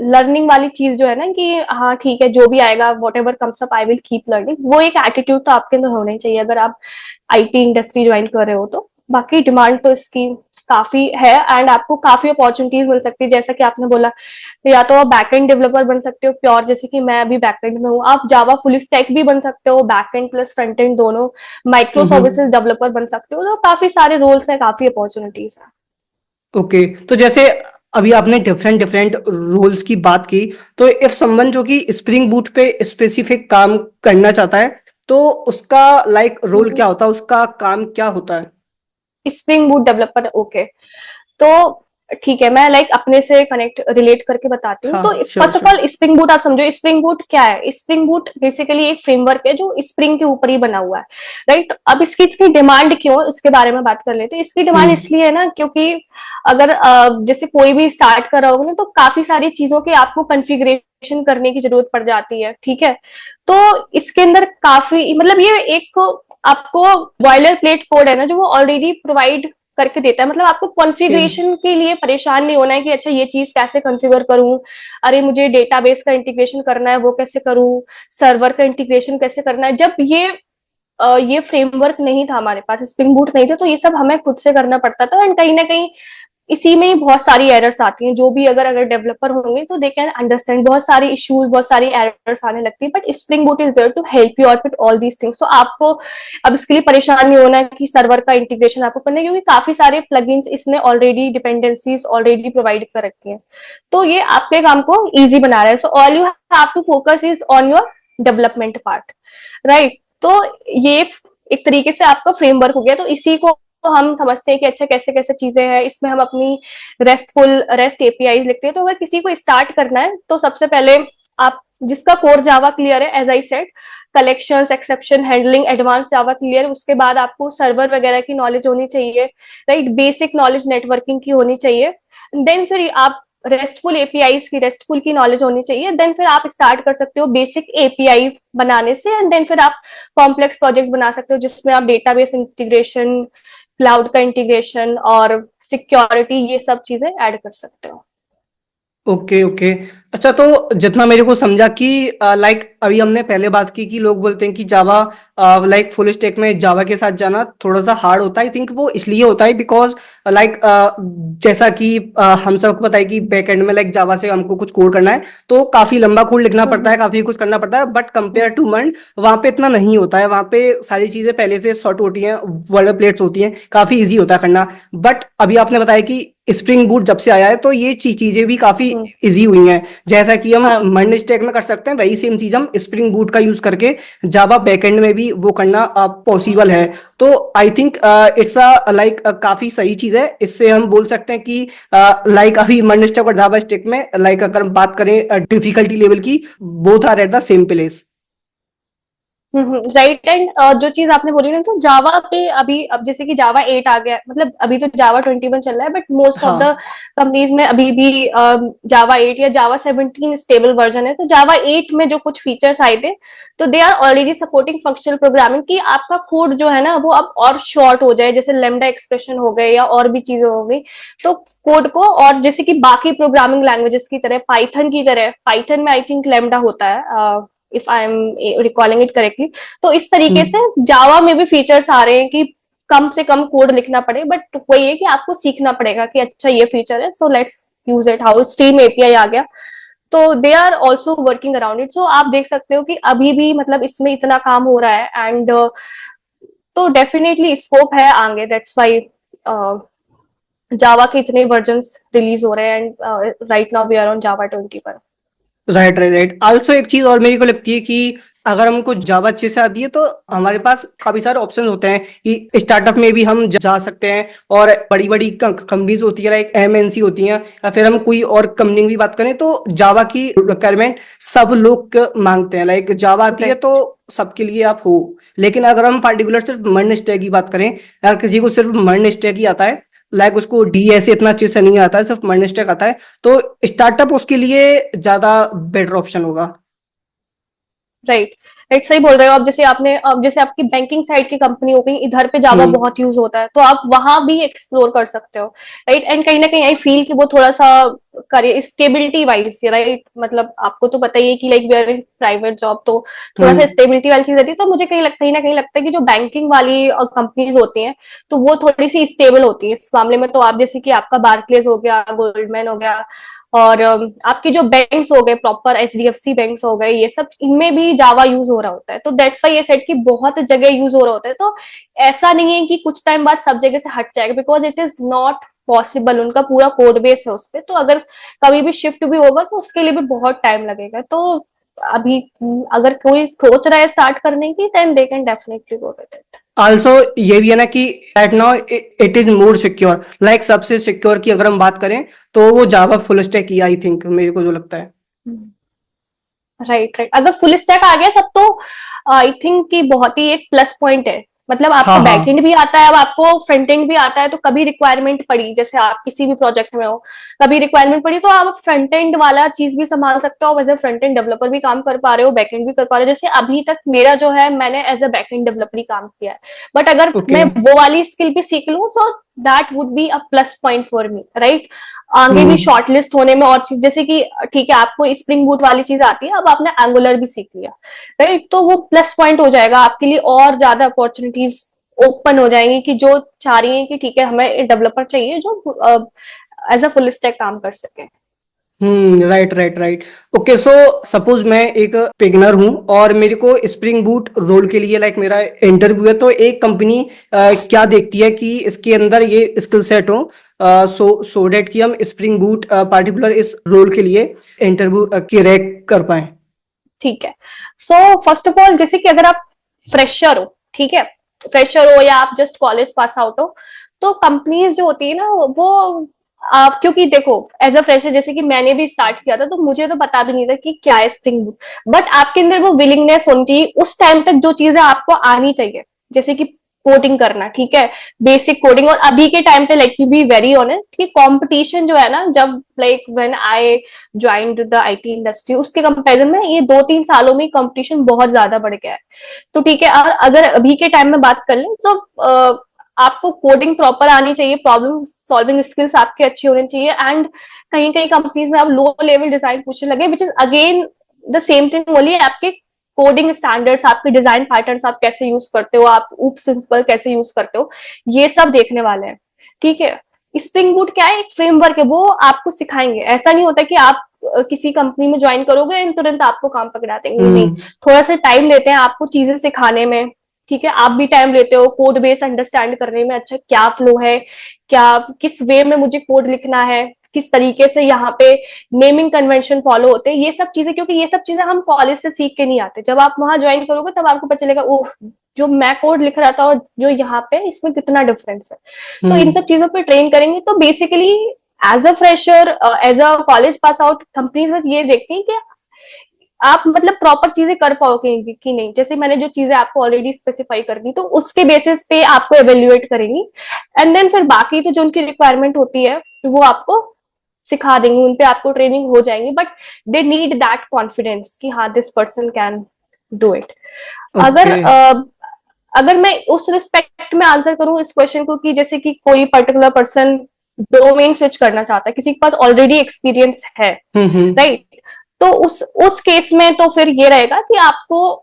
लर्निंग वाली चीज जो है ना कि हाँ ठीक है जो भी आएगा what ever comes up I will keep learning, वो एक एटीट्यूड तो आपके अंदर होना ही चाहिए अगर आप आईटी इंडस्ट्री ज्वाइन कर रहे हो तो। बाकी डिमांड तो इसकी काफी है, एंड आपको काफी अपॉर्चुनिटीज मिल सकती है, जैसा कि आपने बोला, या तो आप बैकएंड डेवलपर बन सकते हो प्योर, जैसे कि मैं अभी बैकएंड में हूँ। आप जावा फुल स्टैक भी बन सकते हो, बैकएंड प्लस फ्रंट एंड दोनों। माइक्रो हम्म। सर्विसेज डेवलपर बन सकते हो। तो काफी सारे रोल्स है, काफी अपॉर्चुनिटीज है। ओके, तो जैसे अभी आपने डिफरेंट डिफरेंट रोल्स की बात की, तो इफ समवन जो कि स्प्रिंग बूट पे स्पेसिफिक काम करना चाहता है, तो उसका लाइक रोल क्या होता है, उसका काम क्या होता है? Spring boot developer, okay. तो ठीक है, मैं लाइक अपने से कनेक्ट रिलेट करके बताती हूँ। हाँ, तो sure first of sure. All spring boot आप समझो, स्प्रिंग बूट क्या है। स्प्रिंग बूट बेसिकली एक फ्रेमवर्क है जो स्प्रिंग के ऊपर ही बना हुआ है, राइट। अब इसकी इतनी डिमांड क्यों है उसके बारे में बात कर लेते हैं। इसकी डिमांड हम्म। इसलिए है ना क्योंकि अगर जैसे कोई भी स्टार्ट कर रहा होगा ना, तो काफी सारी चीजों की आपको कॉन्फ़िगरेशन करने की जरूरत पड़ जाती है। ठीक है, तो इसके अंदर काफी मतलब ये एक आपको बॉयलर प्लेट कोड है ना जो वो ऑलरेडी प्रोवाइड करके देता है। मतलब आपको ओके। कॉन्फ़िगरेशन के लिए परेशान नहीं होना है कि अच्छा ये चीज कैसे कॉन्फ़िगर करूं, अरे मुझे डेटाबेस का इंटीग्रेशन करना है वो कैसे करूं, सर्वर का इंटीग्रेशन कैसे करना है। जब ये ये फ्रेमवर्क नहीं था हमारे पास, स्प्रिंग बूट नहीं थे, तो ये सब हमें खुद से करना पड़ता था। एंड कहीं ना कहीं इसी में ही बहुत सारी एरर्स आती हैं, जो भी अगर अगर डेवलपर होंगे तो दे कैन अंडरस्टैंड, बहुत सारी इश्यूज, बहुत सारी एरर्स आने लगती है, but spring boot is there to help you out with all these things. तो आपको अब इसके लिए परेशान नहीं होना है कि सर्वर का इंटीग्रेशन आपको करना है, क्योंकि काफी सारे प्लगइन्स इसने ऑलरेडी, डिपेंडेंसीज ऑलरेडी प्रोवाइड कर रखी है, तो ये आपके काम को ईजी बना रहा है। So all you have to focus is on your development part, right. तो ये एक तरीके से आपका फ्रेमवर्क हो गया। तो इसी को तो हम समझते हैं कि अच्छा कैसे कैसे चीजें हैं, इसमें हम अपनी रेस्ट एपीआईज लिखते हैं। तो अगर किसी को स्टार्ट करना है तो सबसे पहले आप जिसका कोर जावा क्लियर है, as I said, collections, exception handling, advance Java clear, उसके बाद आपको सर्वर वगैरह की नॉलेज होनी चाहिए, राइट, बेसिक नॉलेज नेटवर्किंग की होनी चाहिए। देन फिर आप रेस्टफुल की नॉलेज होनी चाहिए। देन फिर आप स्टार्ट कर सकते हो बेसिक एपीआई बनाने से, एंड देन फिर आप कॉम्प्लेक्स प्रोजेक्ट बना सकते हो जिसमें आप डेटाबेस इंटीग्रेशन, क्लाउड का इंटीग्रेशन और सिक्योरिटी, ये सब चीजें ऐड कर सकते हो। Okay okay. अच्छा, तो जितना मेरे को समझा कि लाइक अभी हमने पहले बात की कि लोग बोलते हैं कि जावा लाइक फुल स्टैक में जावा के साथ जाना थोड़ा सा हार्ड होता है। आई थिंक वो इसलिए होता है बिकॉज लाइक जैसा कि हम सबको पता है कि बैक एंड में लाइक जावा से हमको कुछ कोड करना है तो काफी लंबा कोड लिखना पड़ता है, काफी कुछ करना पड़ता है, बट कंपेयर टू मर्न वहां पे इतना नहीं होता है। वहां पे सारी चीजें पहले से सॉर्ट होती हैं, वर्ड प्लेट्स होती हैं, काफी इजी होता है करना। बट अभी आपने बताया कि स्प्रिंग बूट जब से आया है तो ये चीजें भी काफी इजी हुई हैं। जैसा कि हम हाँ। मर्न स्टैक में कर सकते हैं वही सेम चीज हम स्प्रिंग बूट का यूज करके जावा बैकएंड में भी वो करना पॉसिबल है। तो I think it's a like काफी सही चीज है। इससे हम बोल सकते हैं कि लाइक अभी मर्न स्टैक और जावा स्टैक में लाइक अगर हम बात करें डिफिकल्टी लेवल की, both are at the same place. Right. And जो चीज आपने बोली ना, तो जावा पे अभी, अब जैसे कि जावा 8 आ गया, मतलब अभी तो जावा 21 चल रहा है, बट मोस्ट ऑफ द हाँ। कंपनीज में अभी भी जावा 8 या जावा 17 स्टेबल वर्जन है। तो जावा 8 में जो कुछ फीचर्स आए थे, तो they are already supporting functional programming, कि आपका कोड जो है ना वो अब और शॉर्ट हो जाए, जैसे लेमडा एक्सप्रेशन हो गए या और भी चीजें हो गई, तो कोड को, और जैसे कि बाकी प्रोग्रामिंग लैंग्वेजेस की तरह, पाइथन की तरह, पाइथन में आई थिंक लेमडा होता है, if I am recalling it correctly. तो इस तरीके से जावा में भी फीचर्स आ रहे हैं कि कम से कम कोड लिखना पड़े, बट वही है कि आपको सीखना पड़ेगा कि अच्छा ये फीचर है, so let's use it. How stream API आ गया, तो they are also working around it. So आप देख सकते हो कि अभी भी मतलब इसमें इतना काम हो रहा है, एंड तो डेफिनेटली स्कोप है आगे। दैट्स वाई जावा के इतने वर्जन्स रिलीज हो रहे हैं, and right now we are on Java 20 पर। Right right right. आल्सो एक चीज और मेरे को लगती है कि अगर हमको जावा अच्छे से आती है तो हमारे पास काफी सारे ऑप्शन होते हैं कि स्टार्टअप में भी हम जा सकते हैं, और बड़ी बड़ी कंपनीज होती है लाइक एमएनसी होती हैं, या फिर हम कोई और कंपनी की बात करें तो जावा की रिक्वायरमेंट सब लोग मांगते हैं। लाइक जावा आती है तो सबके लिए आप हो। लेकिन अगर हम पार्टिकुलर सिर्फ मर्न स्टैक की बात करें, अगर किसी को सिर्फ मर्न स्टैक ही आता है, लाइक उसको डीएसए इतना अच्छे से नहीं आता है, सिर्फ मर्न स्टैक आता है, तो स्टार्टअप उसके लिए ज्यादा बेटर ऑप्शन होगा। राइट, राइट, सही बोल रहे हो। अब जैसे आपने, अब जैसे आपकी बैंकिंग साइड की कंपनी हो गई, इधर पे जावा हम्म। बहुत यूज होता है, तो आप वहां भी एक्सप्लोर कर सकते हो, राइट। एंड कहीं ना कहीं आई फील कि वो थोड़ा सा करियर स्टेबिलिटी वाइज, राइट, मतलब आपको तो पता ही है कि like we are in private job, तो थोड़ा सा हम्म। स्टेबिलिटी वाली चीज रहती है। तो मुझे कहीं ना कहीं लगता है कि जो बैंकिंग वाली कंपनीज होती हैं, तो वो थोड़ी सी स्टेबल होती है इस मामले में। तो आप जैसे कि आपका बार्कलेज हो गया, गोल्डमैन हो गया, और आपके जो बैंक्स हो गए, प्रॉपर एचडीएफसी बैंक्स हो गए, ये सब, इनमें भी जावा यूज हो रहा होता है। तो दैट्स वाई ये सेट की बहुत जगह यूज हो रहा होता है। तो ऐसा नहीं है कि कुछ टाइम बाद सब जगह से हट जाएगा, because it is not possible. उनका पूरा कोड बेस है उस पर, तो अगर कभी भी शिफ्ट भी होगा तो उसके लिए भी बहुत टाइम लगेगा। तो अभी अगर कोई सोच रहा है स्टार्ट करने की, then they can definitely go with it. Also ये भी है ना कि right now it is more secure. Like सबसे सिक्योर की अगर हम बात करें तो वो जावा फुल स्टैक ही, आई थिंक मेरे को जो लगता है। Right, right. अगर फुल स्टैक आ गया तब तो आई थिंक कि बहुत ही एक प्लस पॉइंट है। मतलब आपको हाँ हाँ। बैक एंड भी आता है, अब आपको फ्रंट एंड भी आता है, तो कभी रिक्वायरमेंट पड़ी, जैसे आप किसी भी प्रोजेक्ट में हो, कभी रिक्वायरमेंट पड़ी, तो आप फ्रंट एंड वाला चीज भी संभाल सकते हो, वैसे फ्रंट एंड डेवलपर भी काम कर पा रहे हो, बैक एंड भी कर पा रहे हो। जैसे अभी तक मेरा जो है, मैंने as a back end developer ही काम किया है, बट अगर ओके। मैं वो वाली स्किल भी सीख लूँ, तो that would be a plus point for me, right? आगे भी हम्म। शॉर्टलिस्ट होने में और चीज, जैसे कि ठीक है आपको स्प्रिंग बूट वाली चीज आती है, अब आपने एंगुलर भी सीख लिया, राइट? तो वो प्लस पॉइंट हो जाएगा आपके लिए, और ज्यादा अपॉर्चुनिटीज ओपन हो जाएंगी कि जो चाह रही है कि ठीक है हमें डेवलपर चाहिए जो एज अ फुल स्टैक काम कर सके। Right right right. Okay, so suppose मैं एक बिगिनर हूँ और मेरे को स्प्रिंग बूट रोल के लिए लाइक मेरा इंटरव्यू है, तो एक कंपनी क्या देखती है कि इसके अंदर ये स्किल सेट हो, सो डेट कि हम स्प्रिंग बूट पार्टिकुलर इस रोल के लिए इंटरव्यू क्रैक कर पाए। ठीक है। सो फर्स्ट ऑफ ऑल, जैसे कि अगर आप फ्रेशर हो, ठीक है, फ्रेशर हो या आप जस्ट कॉलेज पास आउट हो, तो कंपनीज जो होती है ना वो आप, क्योंकि देखो एज अ फ्रेशर जैसे कि मैंने भी स्टार्ट किया था तो मुझे तो पता भी नहीं था कि क्या है स्प्रिंग बूट, बट आपके अंदर वो विलिंगनेस होनी चाहिए उस टाइम तक, जो चीजें आपको आनी चाहिए, जैसे कि कोडिंग करना, ठीक है, बेसिक कोडिंग। और अभी के टाइम पे like to be very honest कि कंपटीशन जो है ना, जब like when I joined the IT industry, उसके कंपैरिजन में ये 2-3 सालों में कंपटीशन बहुत ज्यादा बढ़ गया है। तो ठीक है, और अगर अभी के टाइम में बात कर लें तो आपको कोडिंग प्रॉपर आनी चाहिए, प्रॉब्लम सॉल्विंग स्किल्स आपके अच्छी होनी चाहिए, एंड कहीं कहीं कंपनीज में आप लो लेवल डिजाइन पूछने लगे, which is again the same thing only, आपके कोडिंग स्टैंडर्ड्स, आपके डिजाइन पैटर्न्स आप कैसे यूज करते हो, आप ऊप्स प्रिंसिपल कैसे यूज करते हो, ये सब देखने वाले हैं, ठीक है। स्प्रिंग बूट क्या है, एक फ्रेमवर्क है, वो आपको सिखाएंगे। ऐसा नहीं होता कि आप किसी कंपनी में ज्वाइन करोगे एंड तुरंत आपको काम पकड़ा देंगे, नहीं, हम्म। थोड़ा सा टाइम लेते हैं आपको चीजें सिखाने में, ठीक है। आप भी टाइम लेते हो कोड बेस अंडरस्टैंड करने में, अच्छा क्या फ्लो है, क्या किस वे में मुझे कोड लिखना है, किस तरीके से यहाँ पे नेमिंग कन्वेंशन फॉलो होते हैं, ये सब चीजें, क्योंकि ये सब चीजें हम कॉलेज से सीख के नहीं आते, जब आप वहां ज्वाइन करोगे तब आपको पता चलेगा ओह, जो मैं कोड लिख रहा था और जो यहाँ पे इसमें कितना डिफरेंस है। तो इन हम्म। सब चीजों पर ट्रेन करेंगे, तो basically as a fresher, as a college pass out, companies बस ये देखती हैं कि आप मतलब प्रॉपर चीजें कर पाओगे कि नहीं, जैसे मैंने जो चीजें आपको ऑलरेडी स्पेसिफाई कर दी, तो उसके बेसिस पे आपको एवेल्युएट करेंगी, एंड देन फिर बाकी तो जो उनकी रिक्वायरमेंट होती है वो आपको सिखा देंगे, उनपे आपको ट्रेनिंग हो जाएंगी, but they need that confidence कि हाँ this person can do it. अगर ओके। अगर मैं उस रिस्पेक्ट में आंसर करूं इस क्वेश्चन को, कि जैसे कि कोई पर्टिकुलर पर्सन डोमेन स्विच करना चाहता है, किसी के पास ऑलरेडी एक्सपीरियंस है, हम्म। राइट, तो उस केस में तो फिर ये रहेगा कि आपको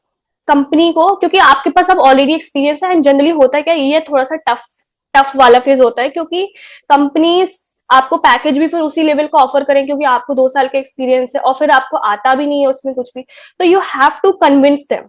कंपनी को, क्योंकि आपके पास अब ऑलरेडी एक्सपीरियंस है, एंड जनरली होता है क्या, ये थोड़ा सा टफ टफ वाला फेज होता है, क्योंकि कंपनीज आपको पैकेज भी फिर उसी लेवल का ऑफर करें, क्योंकि आपको 2 साल का एक्सपीरियंस है और फिर आपको आता भी नहीं है उसमें कुछ भी, तो you have to convince them.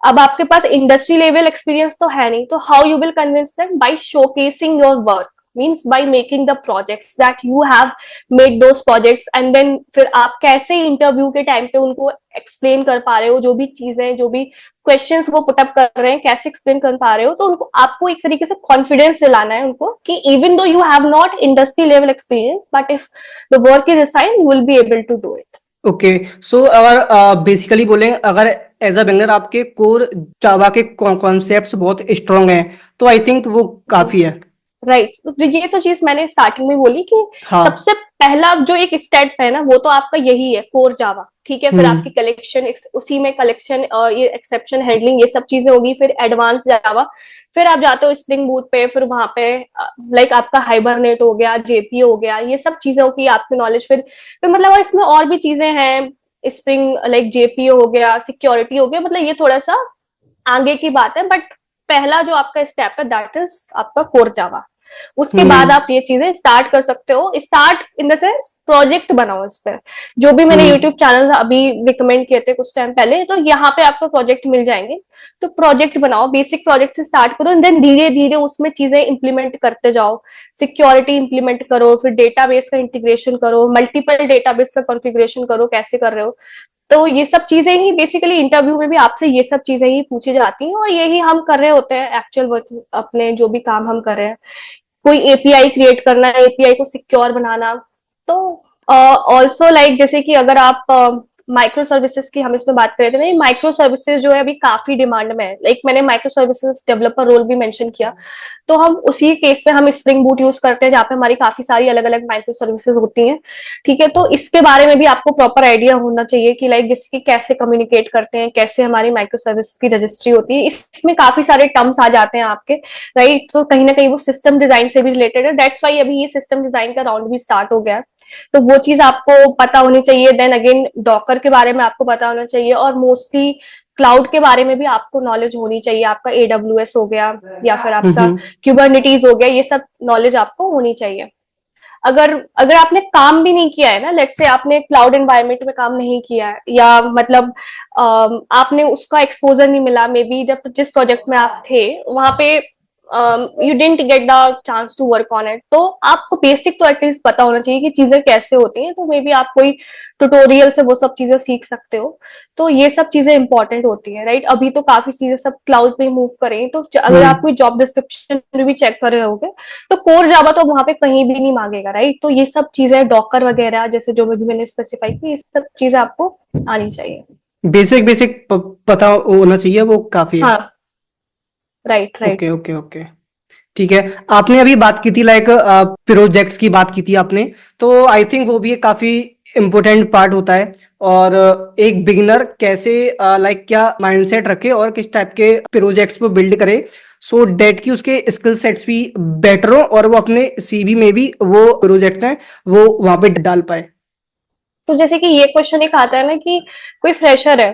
अब आपके पास इंडस्ट्री लेवल एक्सपीरियंस तो है नहीं, तो how you will convince them, by showcasing your work, means by making the projects that you have made those projects, and then फिर आप कैसे इंटरव्यू के टाइम पे उनको एक्सप्लेन कर पा रहे हो, जो भी चीजें, जो भी क्वेश्चंस वो पुटअप कर रहे हैं, कैसे एक्सप्लेन कर पा रहे हो, तो उनको आपको एक तरीके से कॉन्फिडेंस दिलाना है उनको कि even though you have not industry level experience, but if the work is assigned you will be able to do it. Okay, so अगर बेसिकली बोलें, अगर एज अ बिगनर आपके कोर जावा के कॉन्सेप्ट्स बहुत स्ट्रांग हैं, तो I think वो काफी है। राइट, तो ये तो चीज मैंने स्टार्टिंग में बोली कि हाँ। सबसे पहला जो एक स्टेप है ना, वो तो आपका यही है, कोर जावा, ठीक है। फिर आपकी हम्म। कलेक्शन, उसी में कलेक्शन, ये एक्सेप्शन हैंडलिंग, ये सब चीजें होगी, फिर एडवांस जावा, फिर आप जाते हो स्प्रिंग बूट पे, फिर वहां पे लाइक आपका हाइबरनेट हो गया, जेपी हो गया, ये सब चीजों की आपकी नॉलेज, फिर मतलब और इसमें और भी चीजें हैं, स्प्रिंग लाइक जेपीओ हो गया, सिक्योरिटी हो गया, मतलब ये थोड़ा सा आगे की बात है, बट पहला जो आपका स्टेप है दैट इज आपका कोर जावा। उसके बाद हम्म। आप ये चीजें स्टार्ट कर सकते हो, start in the sense project बनाओ इस पर, जो भी मैंने हम्म। यूट्यूब चैनल अभी रिकमेंड किए थे कुछ टाइम पहले, तो यहाँ पे आपको प्रोजेक्ट मिल जाएंगे, तो प्रोजेक्ट बनाओ, बेसिक प्रोजेक्ट से स्टार्ट करो, देन धीरे धीरे उसमें चीजें इंप्लीमेंट करते जाओ, सिक्योरिटी इंप्लीमेंट करो, फिर डेटाबेस का इंटीग्रेशन करो, मल्टीपल डेटाबेस का कॉन्फ़िगरेशन करो, कैसे कर रहे हो। तो ये सब चीजें ही बेसिकली इंटरव्यू में भी आपसे ये सब चीजें ही पूछी जाती हैं, और यही हम कर रहे होते हैं एक्चुअल वर्क, अपने जो भी काम हम कर रहे हैं, कोई एपीआई क्रिएट करना, एपीआई को सिक्योर बनाना। तो ऑल्सो लाइक जैसे कि अगर आप माइक्रो सर्विसेज की हम इसमें बात कर रहे थे ना, माइक्रो सर्विसेज जो है अभी काफी डिमांड में है। लाइक मैंने माइक्रो सर्विसेज डेवलपर रोल भी मेंशन किया, तो हम उसी केस में हम स्प्रिंग बूट यूज करते हैं, जहाँ पे हमारी काफी सारी अलग अलग माइक्रो सर्विसेज होती हैं। ठीक है, तो इसके बारे में भी आपको प्रॉपर आइडिया होना चाहिए कि लाइक जैसे कि कैसे कम्युनिकेट करते हैं, कैसे हमारी माइक्रो सर्विस की रजिस्ट्री होती है। इसमें काफी सारे टर्म्स आ जाते हैं आपके, राइट। तो कहीं ना कहीं वो सिस्टम डिजाइन से भी रिलेटेड है, दैट्स वाई अभी ये सिस्टम डिजाइन का राउंड भी स्टार्ट हो गया है। तो वो चीज आपको पता होनी चाहिए। देन अगेन डॉकर के बारे में आपको पता होना चाहिए, और मोस्टली क्लाउड के बारे में भी आपको नॉलेज होनी चाहिए। आपका AWS हो गया या फिर आपका हम्म। क्यूबरनेटीज हो गया, ये सब नॉलेज आपको होनी चाहिए। अगर अगर आपने काम भी नहीं किया है ना, लेट्स से आपने क्लाउड एनवायरनमेंट में काम नहीं किया है, या मतलब आपने उसका एक्सपोजर नहीं मिला, मे बी जब जिस प्रोजेक्ट में आप थे वहां पे you didn't get the chance to work on it, तो आपको बेसिक तो एटलीस्ट पता होना चाहिए कि चीजें कैसे होती हैं। तो मे बी आप कोई ट्यूटोरियल से वो सब चीजें सीख सकते हो। तो ये सब चीजें इंपॉर्टेंट होती है, राइट। अभी तो काफी चीजें सब क्लाउड पे मूव करें, तो अगर आप हम्म। कोई जॉब डिस्क्रिप्शन में भी चेक कर रहे होगे, तो कोर जावा तो वहां पे कहीं भी नहीं मांगेगा, राइट। तो ये सब चीजें डॉकर वगैरह जैसे जो भी मैंने स्पेसिफाई की, ये सब चीजें आपको आनी चाहिए। बेसिक बेसिक पता होना चाहिए, वो काफी है। हाँ, right right. Okay okay okay. ठीक है। आपने अभी बात की थी लाइक प्रोजेक्ट्स की बात की थी आपने, तो आई थिंक वो भी एक काफी इम्पोर्टेंट पार्ट होता है। और एक बिगिनर कैसे लाइक क्या माइंडसेट रखे और किस टाइप के प्रोजेक्ट्स को बिल्ड करे, सो डेट की उसके स्किल सेट्स भी बेटर हो और वो अपने सीवी में भी वो प्रोजेक्ट्स हैं वो वहां पे डाल पाए। तो जैसे कि ये क्वेश्चन एक आता है ना कि कोई फ्रेशर है,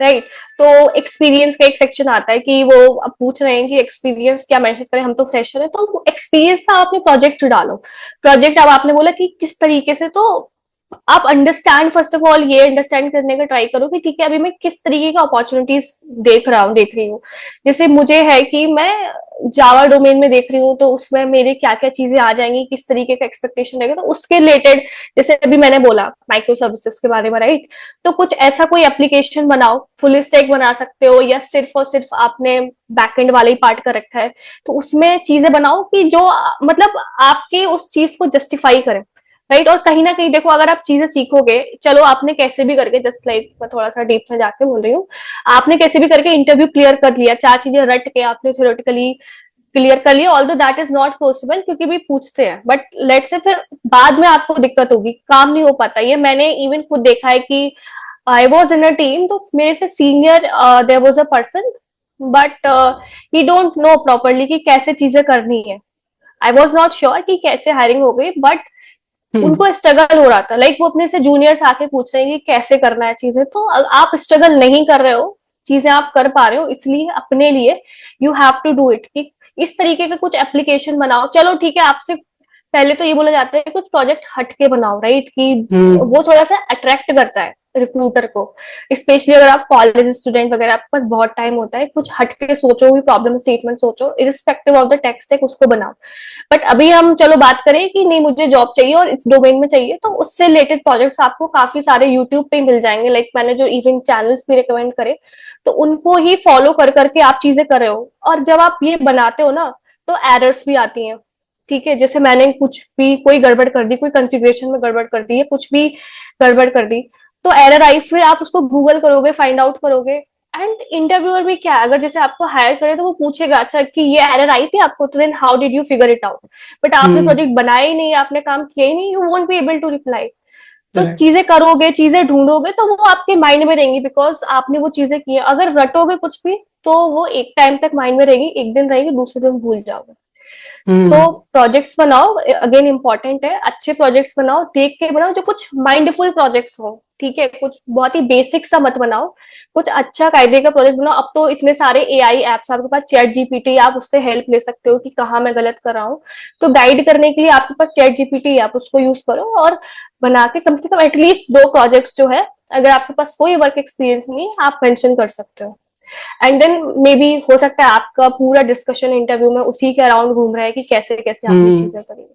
राइट। तो एक्सपीरियंस का एक सेक्शन आता है कि वो अब पूछ रहे हैं कि एक्सपीरियंस क्या मेंशन करें, हम तो फ्रेशर है, तो एक्सपीरियंस का आपने प्रोजेक्ट डालो। प्रोजेक्ट अब आपने बोला कि किस तरीके से, तो आप अंडरस्टैंड, फर्स्ट ऑफ ऑल ये अंडरस्टैंड करने का ट्राई करो कि ठीक है अभी मैं किस तरीके का अपॉर्चुनिटीज देख रही हूँ। जैसे मुझे है कि मैं जावा डोमेन में देख रही हूँ, तो उसमें मेरे क्या क्या चीजें आ जाएंगी, किस तरीके का एक्सपेक्टेशन रहेगा, तो उसके रिलेटेड जैसे अभी मैंने बोला माइक्रो सर्विसेज के बारे में, राइट। तो कुछ ऐसा कोई एप्लीकेशन बनाओ, फुल स्टैक बना सकते हो, या सिर्फ और सिर्फ आपने बैकएंड वाले ही पार्ट का रखा है, तो उसमें चीजें बनाओ कि जो मतलब आपके उस चीज को जस्टिफाई करे, राइट। और कहीं ना कहीं देखो, अगर आप चीजें सीखोगे, चलो आपने कैसे भी करके, जस्ट लाइक मैं थोड़ा सा डीप में जाके बोल रही हूँ, आपने कैसे भी करके इंटरव्यू क्लियर कर लिया, चार चीजें रट के आपने थ्योरेटिकली क्लियर कर लिया, although that is not possible क्योंकि भी पूछते हैं, बट लेट से फिर बाद में आपको दिक्कत होगी, काम नहीं हो पाता। ये मैंने इवन खुद देखा है कि I was in a team, तो मेरे से senior there was a person, but he don't know properly कि कैसे चीजें करनी है। आई वॉज नॉट श्योर कि कैसे हायरिंग हो गई, बट हम्म। उनको स्ट्रगल हो रहा था। लाइक वो अपने से जूनियर्स आके पूछ रहे हैं कि कैसे करना है चीजें, तो आप स्ट्रगल नहीं कर रहे हो, चीजें आप कर पा रहे हो, इसलिए अपने लिए you have to do it कि इस तरीके के कुछ एप्लीकेशन बनाओ। चलो ठीक है, आपसे पहले तो ये बोला जाता है कि कुछ प्रोजेक्ट हट के बनाओ, राइट, कि हम्म। वो थोड़ा सा अट्रैक्ट करता है रिक्रूटर को, स्पेशली अगर आप कॉलेज स्टूडेंट वगैरह, आपके पास बहुत टाइम होता है, कुछ हट के सोचो, कोई प्रॉब्लम स्टेटमेंट सोचो, irrespective of the text stack उसको बनाओ। बट अभी हम चलो बात करें कि नहीं मुझे जॉब चाहिए और इस डोमेन में चाहिए, तो उससे रिलेटेड प्रोजेक्ट्स आपको काफी सारे यूट्यूब पे मिल जाएंगे। लाइक मैंने जो इवेंट चैनल्स भी रिकमेंड करे, तो उनको ही फॉलो कर करके आप चीजें कर रहे हो, और जब आप ये बनाते हो ना, तो एरर्स भी आती हैं। ठीक है, जैसे मैंने कुछ भी कोई गड़बड़ कर दी, कोई कॉन्फ़िगरेशन में गड़बड़ कर दी, या कुछ भी गड़बड़ कर दी, तो एरर आई, फिर आप उसको गूगल करोगे, फाइंड आउट करोगे। एंड इंटरव्यूअर भी क्या है, अगर जैसे आपको हायर करे तो वो पूछेगा अच्छा कि ये एरर आई थी आपको, तो then how did you figure it out. But आपने हम्म। प्रोजेक्ट बनाया ही नहीं, आपने काम किया ही नहीं, you won't be able to reply. तो राइट। चीजें करोगे, चीजें ढूंढोगे, तो वो आपके माइंड में रहेंगी, बिकॉज आपने वो चीजें की है। अगर रटोगे कुछ भी, तो वो एक टाइम तक माइंड में रहेगी, एक दिन रहेगी, दूसरे दिन भूल जाओगे। सो हम्म। प्रोजेक्ट्स बनाओ, अगेन इंपॉर्टेंट है, अच्छे प्रोजेक्ट्स बनाओ, देख के बनाओ, जो कुछ माइंडफुल प्रोजेक्ट्स हो। ठीक है, कुछ बहुत ही बेसिक सा मत बनाओ, कुछ अच्छा कायदे का प्रोजेक्ट बनाओ। अब तो इतने सारे एआई एप्स आपके पास, चैट जीपीटी, आप उससे हेल्प ले सकते हो कि कहाँ मैं गलत कर रहा हूँ। तो गाइड करने के लिए आपके पास चैट जीपीटी, आप उसको यूज करो और बना के कम से कम एटलीस्ट दो प्रोजेक्ट्स जो है, अगर आपके पास कोई वर्क एक्सपीरियंस नहीं है, आप मेंशन कर सकते हो। एंड देन मे बी हो सकता है आपका पूरा डिस्कशन इंटरव्यू में उसी के अराउंड घूम रहा है कि कैसे कैसे आपने हम्म। चीजें करी।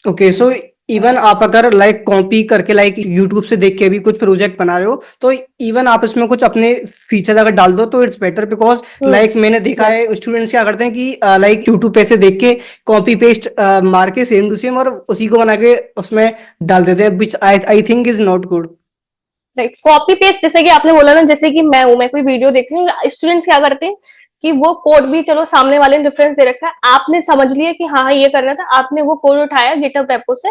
ओके, सो इवन आप अगर लाइक कॉपी करके लाइक यूट्यूब से देख के भी कुछ प्रोजेक्ट बना रहे हो, तो इवन आप इसमें कुछ अपने फीचर अगर डाल दो तो इट्स बेटर, बिकॉज लाइक मैंने देखा यस। है स्टूडेंट्स क्या करते हैं कि लाइक यूट्यूब पे से देख के कॉपी पेस्ट मार के सेम टू सेम और उसी को बना के उसमें डाल देते हैं, which I think is not good. Right, copy paste, जैसे कि आपने बोला ना, जैसे कि मैं कोई वीडियो देख रही हूँ, स्टूडेंट्स क्या करते हैं कि वो कोड भी, चलो सामने वाले ने रेफरेंस दे रखा है, आपने समझ लिया कि हाँ हाँ ये करना था, आपने वो कोड उठाया गिटहब रेपो से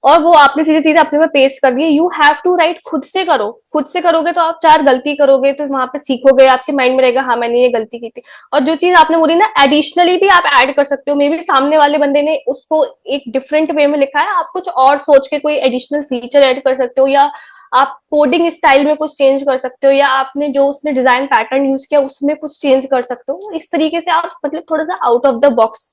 और वो आपने सीधे सीधे अपने में पेस्ट कर दिए। यू हैव टू राइट, खुद से करो, खुद से करोगे तो आप 4 गलती करोगे, फिर वहां पे सीखोगे, आपके माइंड में रहेगा हाँ मैंने ये गलती की थी। और जो चीज आपने बोली ना, एडिशनली भी आप ऐड कर सकते हो, मे बी सामने वाले बंदे ने उसको एक डिफरेंट वे में लिखा है, आप कुछ और सोच के कोई एडिशनल फीचर ऐड कर सकते हो, या आप कोडिंग स्टाइल में कुछ चेंज कर सकते हो, या आपने जो उसने डिजाइन पैटर्न यूज किया उसमें कुछ चेंज कर सकते हो। इस तरीके से आप मतलब थोड़ा सा आउट ऑफ द बॉक्स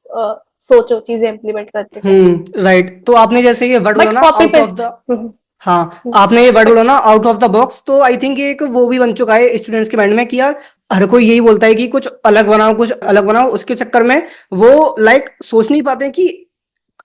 सोचो चीजें इम्प्लीमेंट करते टाइम। राइट। तो आपने जैसे ये वर्ड बोला बट ना copy out of paste. The, हाँ आपने ये वर्ड बट बोला ना आउट ऑफ द बॉक्स, तो आई थिंक एक वो भी बन चुका है स्टूडेंट्स के माइंड में कि यार हर कोई यही बोलता है कि कुछ अलग बनाओ, कुछ अलग बनाओ, उसके चक्कर में वो लाइक सोच नहीं पाते कि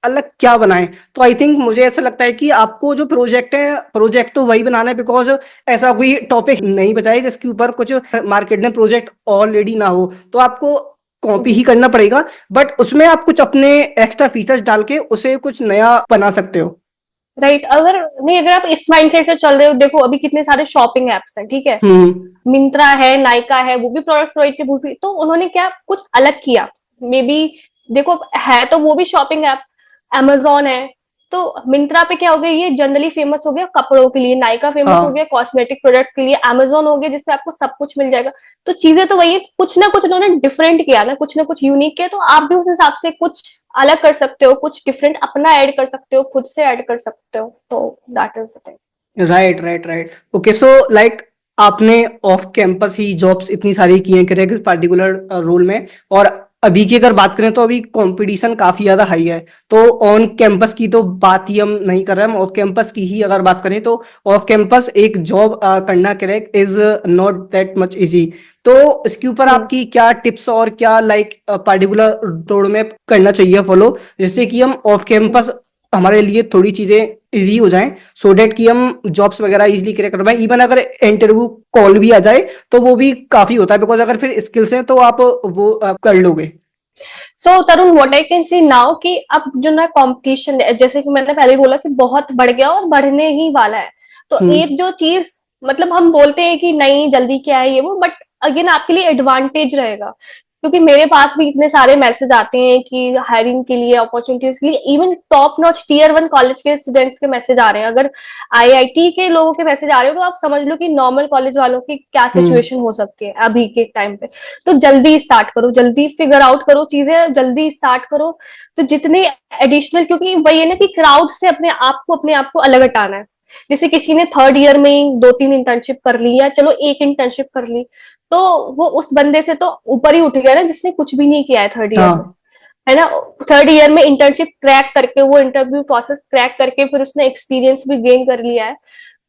अलग क्या बनाएं। तो आई थिंक मुझे ऐसा लगता है कि आपको जो प्रोजेक्ट है, प्रोजेक्ट तो वही बनाना है, बिकॉज ऐसा कोई टॉपिक नहीं बचा है जिसके ऊपर कुछ मार्केट में प्रोजेक्ट ऑलरेडी ना हो, तो आपको कॉपी ही करना पड़ेगा, बट उसमें आप कुछ अपने एक्स्ट्रा फीचर्स डाल के उसे कुछ नया बना सकते हो। राइट, अगर नहीं, अगर आप इस माइंडसेट से चल रहे हो, देखो अभी कितने सारे शॉपिंग एप्स हैं, ठीक है, हम्म। मिंत्रा है, नायका है, वो भी प्रोडक्ट्स प्रोवाइड के, वो भी, तो उन्होंने क्या कुछ अलग किया, मे बी, देखो है तो वो भी शॉपिंग ऐप, अमेजोन है, तो मिंत्रा पे क्या हो गया, ये जनरली फेमस हो गया कपड़ों के लिए, नायका फेमस हो गया हाँ। कॉस्मेटिक प्रोडक्ट्स के लिए, अमेजोन हो गया जिसपे आपको सब कुछ मिल जाएगा। तो चीजें तो वही है, कुछ ना कुछ उन्होंने डिफरेंट किया ना, कुछ ना कुछ यूनिक किया, तो आप भी उस हिसाब से कुछ अलग कर सकते हो, कुछ डिफरेंट अपना ऐड कर सकते हो, खुद से ऐड कर सकते हो, तो that is the thing. Right right right. Okay, so like आपने ऑफ कैंपस ही जॉब्स इतनी सारी की हैं करियर के पार्टिकुलर रोल में, और अभी की अगर बात करें तो अभी कंपटीशन काफी ज्यादा हाई है, तो ऑन कैंपस की तो बात ही हम नहीं कर रहे, हम ऑफ कैंपस की ही अगर बात करें तो ऑफ कैंपस एक जॉब करना correct is not that much easy. तो इसके ऊपर आपकी क्या टिप्स और क्या लाइक पार्टिकुलर रोड मैप करना चाहिए फॉलो, जिससे कि हम ऑफ कैंपस हमारे लिए थोड़ी चीजें इजी हो जाएं, सो डेट कि हम जॉब्स वगैरह इजीली क्रैक कर पाए, इवन अगर इंटरव्यू कॉल भी आ जाए तो वो भी काफी होता है, बिकॉज अगर फिर स्किल्स हैं तो आप वो कर लोगे। So Tarun, what I can see now कि अब जो ना कंपटीशन है, जैसे कि मैंने पहले ही बोला कि बहुत बढ़ गया और बढ़ने ही वाला है। तो हम्म। एक जो चीज, मतलब हम बोलते हैं कि नहीं जल्दी क्या है ये वो, बट अगेन आपके लिए एडवांटेज रहेगा, क्योंकि मेरे पास भी इतने सारे मैसेज आते हैं कि हायरिंग के लिए, अपॉर्चुनिटीज के लिए, even top notch tier 1 college के स्टूडेंट्स के मैसेज आ रहे हैं। अगर आईआईटी के लोगों के मैसेज आ रहे हो तो आप समझ लो कि नॉर्मल कॉलेज वालों की क्या हम्म। सिचुएशन हो सकती है अभी के टाइम पे। तो जल्दी स्टार्ट करो, जल्दी फिगर आउट करो चीजें, जल्दी स्टार्ट करो। तो जितने एडिशनल, क्योंकि वही है ना कि क्राउड से अपने आप को अलग हटाना है। जैसे किसी ने 3rd ईयर में ही 2-3 इंटर्नशिप कर ली, या चलो एक इंटर्नशिप कर ली, तो वो उस बंदे से तो ऊपर ही उठ गया ना जिसने कुछ भी नहीं किया है 3rd ईयर में, हाँ। है ना। 3rd ईयर में इंटर्नशिप क्रैक करके, वो इंटरव्यू प्रोसेस क्रैक करके, फिर उसने एक्सपीरियंस भी गेन कर लिया है।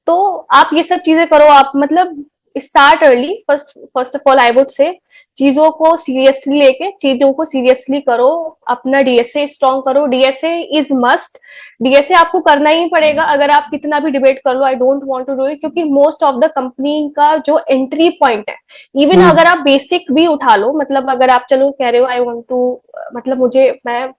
तो आप ये सब चीजें करो, आप मतलब start early, first first of all I would से, चीजों को सीरियसली लेके चीजों को सीरियसली करो, अपना डीएसए स्ट्रॉन्ग करो, डीएसए इज मस्ट। डीएसए आपको करना ही पड़ेगा, अगर आप कितना भी डिबेट कर लो, I don't want to do it, क्योंकि मोस्ट ऑफ द कंपनी का जो एंट्री पॉइंट है, इवन हम्म। अगर आप बेसिक भी उठा लो, मतलब अगर आप चलो कह रहे हो आई वांट टू, मतलब मुझे, मैं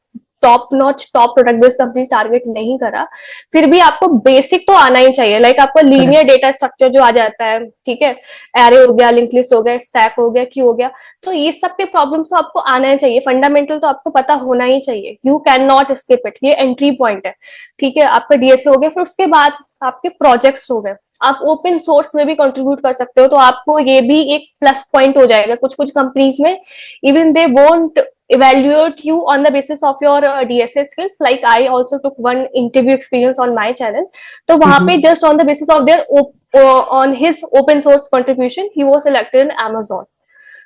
top notch top product based company target नहीं करा, फिर भी आपको बेसिक तो आना ही चाहिए। लाइक आपका लीनियर करेक्ट। डेटा स्ट्रक्चर जो आ जाता है, ठीक है, एरे हो गया, लिंक लिस्ट हो गया, स्टैक हो गया, क्यू हो गया, तो ये सब के प्रॉब्लम्स तो आपको आना ही चाहिए, फंडामेंटल तो आपको पता होना ही चाहिए, you can not skip it, ये एंट्री पॉइंट है। ठीक है, आपका डीएसए हो गया, फिर उसके बाद आपके प्रोजेक्ट्स हो गए, आप ओपन सोर्स में भी कंट्रीब्यूट कर सकते हो, तो आपको ये भी एक प्लस पॉइंट हो जाएगा। कुछ कुछ कंपनीज में even they won't evaluate you on the basis of your DSA skills. Like I also took one interview experience on my channel. तो वहां पे हम्म। just on the basis of their on his open source contribution, he was selected in Amazon.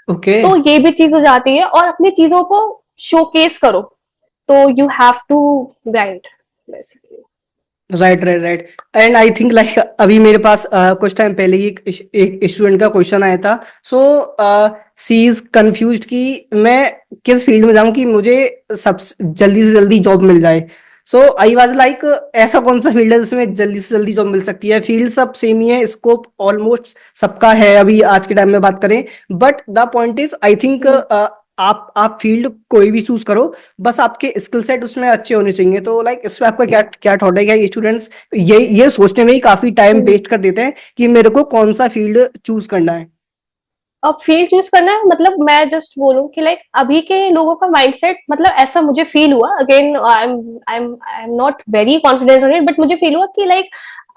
Okay. तो ये भी चीज हो जाती है, और अपनी चीजों को शोकेस करो, तो you have to grind basically. Right right right. And I think like अभी मेरे पास कुछ टाइम पहले ही एक स्टूडेंट का क्वेश्चन आया था, सो सी इज कंफ्यूज्ड कि मैं किस फील्ड में जाऊं कि मुझे सब जल्दी से जल्दी जॉब मिल जाए। सो आई वाज लाइक ऐसा कौन सा फील्ड है जिसमें जल्दी से जल्दी जॉब मिल सकती है? फील्ड सब सेम ही है, स्कोप ऑलमोस्ट सबका है अभी आज के टाइम में बात करें, but the point is I think आप फील्ड कोई भी चूज करो, बस आपके स्किल सेट उसमें अच्छे होने चाहिए। तो लाइक इस पे आपका क्या क्या थॉट है? क्या स्टूडेंट्स ये सोचने में ही काफी टाइम हम्म। वेस्ट कर देते हैं कि मेरे को कौन सा फील्ड चूज करना है? अब फील्ड चूज करना है, मतलब मैं जस्ट बोलूं कि लाइक अभी के लोगों का माइंडसेट, मतलब ऐसा मुझे फील हुआ, again I am not very confident on it, but मुझे फील हुआ कि लाइक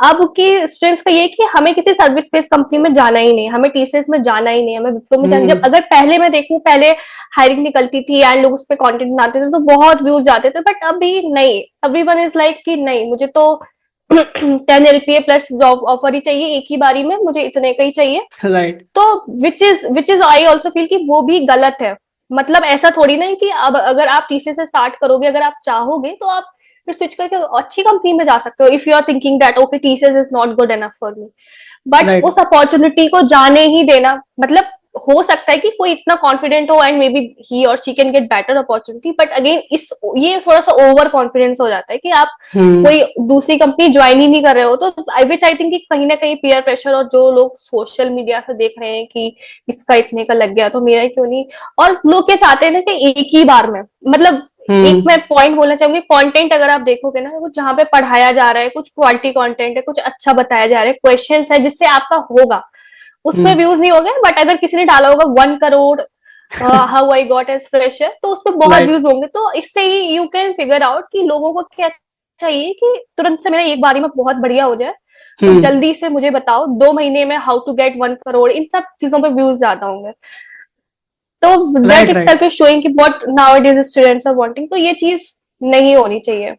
अब के स्टूडेंट्स का ये है कि हमें किसी सर्विस बेस्ड कंपनी में जाना ही नहीं, हमें टीसीएस में जाना ही नहीं, हमें विप्रो में जाना। जब हम्म। अगर पहले मैं देखूं, पहले हायरिंग निकलती थी एंड लोग उस पर कॉन्टेंट बनाते थे तो बहुत व्यूज जाते थे, बट अभी नहीं, एवरी वन इज लाइक कि नहीं, मुझे तो 10 LPA प्लस जॉब ऑफर ही चाहिए एक ही बारी में, मुझे इतने का ही चाहिए। राइट। तो which is I also feel कि वो भी गलत है। मतलब ऐसा थोड़ी ना है कि अब अगर आप टीसी से स्टार्ट करोगे, अगर आप चाहोगे तो आप फिर स्विच करके अच्छी कंपनी में जा सकते हो, if you are thinking that okay TCS is not good enough for me. But right. उस अपॉर्चुनिटी को जाने ही देना, मतलब हो सकता है कि कोई इतना कॉन्फिडेंट हो एंड मे बी ही और she can get better opportunity, but again इस ये थोड़ा सा ओवर कॉन्फिडेंस हो जाता है कि आप हम्म। कोई दूसरी कंपनी ज्वाइन ही नहीं कर रहे हो। तो आई थिंक कि कहीं ना कहीं पीयर प्रेशर, और जो लोग सोशल मीडिया से देख रहे हैं कि इसका इतने का लग गया तो मेरा क्यों नहीं, और लोग क्या चाहते हैं ना कि एक ही बार में, मतलब एक मैं हम्म। पॉइंट बोलना चाहूंगी, कंटेंट अगर आप देखोगे ना, कुछ जहाँ पे पढ़ाया जा रहा है, कुछ क्वालिटी कंटेंट है, कुछ अच्छा बताया जा रहा है, क्वेश्चंस है जिससे आपका होगा, उसमें हम्म। व्यूज नहीं हो गए, बट अगर किसी ने डाला होगा 1 crore how I got as fresher, तो उसपे बहुत राइट। व्यूज होंगे। तो इससे ही यू कैन फिगर आउट कि लोगों को क्या चाहिए, कि तुरंत से मेरा एक बारी में बहुत बढ़िया हो जाए, तो हम्म। जल्दी से मुझे बताओ 2 महीने में हाउ टू गेट 1 करोड़, इन सब चीजों पे व्यूज ज्यादा होंगे। तो that right. Itself right. Is showing कि what nowadays students are wanting, तो ये चीज नहीं होनी चाहिए।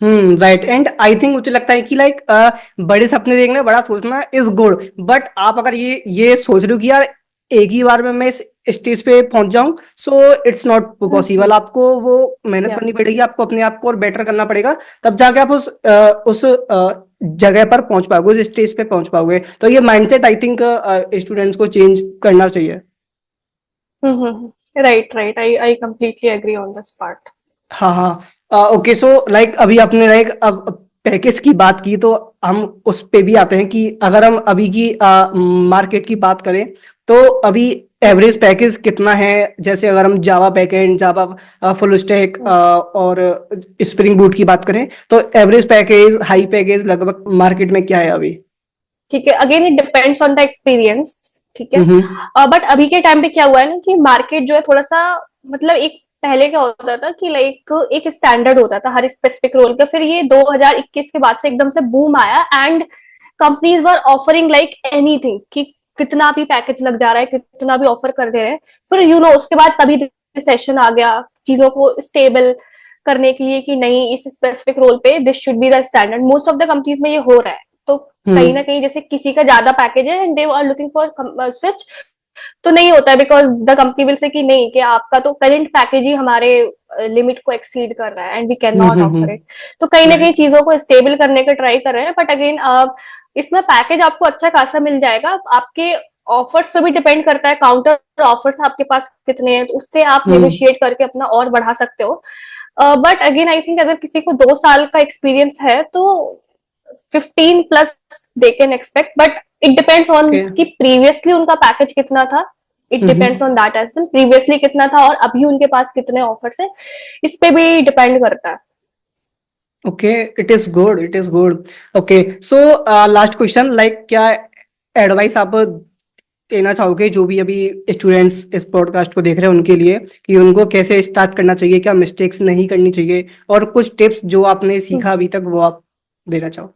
राइट। एंड आई थिंक मुझे लगता है कि लाइक बड़े सपने देखना, बड़ा सोचना इज गुड, बट आप अगर ये सोच रहे हो कि यार एक ही बार में मैं इस स्टेज पे पहुंच जाऊं, सो इट्स नॉट पॉसिबल। आपको वो मेहनत या करनी पड़ेगी, आपको अपने आप को और बेटर करना पड़ेगा, तब जाके आप उस जगह पर पहुंच पाओगे, उस स्टेज पे पहुंच पाओगे। तो ये माइंडसेट आई थिंक स्टूडेंट्स को चेंज करना चाहिए। Right right, I completely agree on this part. हाँ हाँ। ओके, सो लाइक अभी आपने लाइक अब पैकेज की बात की, तो हम उस पे भी आते हैं कि अगर हम अभी की मार्केट की बात करें, तो अभी एवरेज पैकेज कितना है? जैसे अगर हम जावा बैकएंड, जावा फुल स्टैक और स्प्रिंग बूट की बात करें, तो एवरेज पैकेज, हाई पैकेज लगभग मार्केट में क्या है अभी? ठीक है, again it depends on the experience. ठीक है, हम्म। बट अभी के टाइम पे क्या हुआ है ना कि मार्केट जो है थोड़ा सा, मतलब एक पहले क्या होता था कि लाइक एक स्टैंडर्ड होता था हर स्पेसिफिक रोल का, फिर ये 2021 के बाद से एकदम से बूम आया and companies were offering like anything, कि कितना भी पैकेज लग जा रहा है, कितना भी ऑफर कर दे रहे हैं। फिर उसके बाद तभी रिसेशन आ गया, चीजों को स्टेबल करने के लिए कि नहीं, इस स्पेसिफिक रोल पे this should be the standard. Most of the companies में ये हो रहा है। तो कहीं ना हम्म। कहीं जैसे किसी का ज्यादा पैकेज है and they are looking for switch, तो नहीं होता है, because the company will say कि नहीं, कि आपका तो करंट पैकेज ही हमारे लिमिट को एक्सीड कर रहा है and we can not offer it. तो कहीं ना कहीं राइट। चीजों को स्टेबल करने का ट्राई कर रहे हैं, बट अगेन इसमें पैकेज आपको अच्छा खासा मिल जाएगा। आपके ऑफर्स पे भी डिपेंड करता है, काउंटर ऑफर्स आपके पास कितने हैं, तो उससे आप हम्म। नेगोशिएट करके अपना और बढ़ा सकते हो। बट अगेन आई थिंक अगर किसी को 2 साल का एक्सपीरियंस है तो 15 plus they can expect, but it depends on okay. कि प्रीवियसली उनका पैकेज कितना था। It depends on that as well, previously कितना था और अभी उनके पास कितने ऑफर्स है, इस पे भी डिपेंड करता है। Okay, it is good, it is good. Okay, so last question, like क्या एडवाइस आप देना चाहोगे जो भी अभी स्टूडेंट्स इस पॉडकास्ट को देख रहे हैं उनके लिए, कि उनको कैसे स्टार्ट करना चाहिए, क्या मिस्टेक्स नहीं करनी चाहिए, और कुछ टिप्स जो आपने सीखा अभी तक वो आप देना चाहो?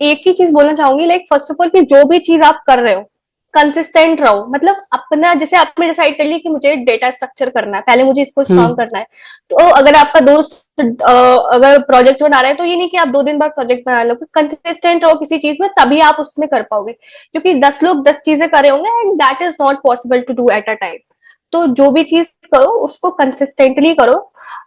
एक ही चीज बोलना चाहूंगी, लाइक फर्स्ट ऑफ ऑल कि जो भी चीज आप कर रहे हो कंसिस्टेंट रहो। मतलब अपना, जैसे आपने डिसाइड कर लिया कि मुझे डेटा स्ट्रक्चर करना है, पहले मुझे इसको स्ट्रॉन्ग हम्म। करना है, तो अगर आपका दोस्त अगर प्रोजेक्ट बना रहा है, तो ये नहीं कि आप 2 दिन बाद प्रोजेक्ट बना लो, कंसिस्टेंट रहो किसी चीज में, तभी आप उसमें कर पाओगे। क्योंकि 10 लोग 10 चीजें करे होंगे and that is not possible to do at a time. तो जो भी चीज करो उसको कंसिस्टेंटली करो,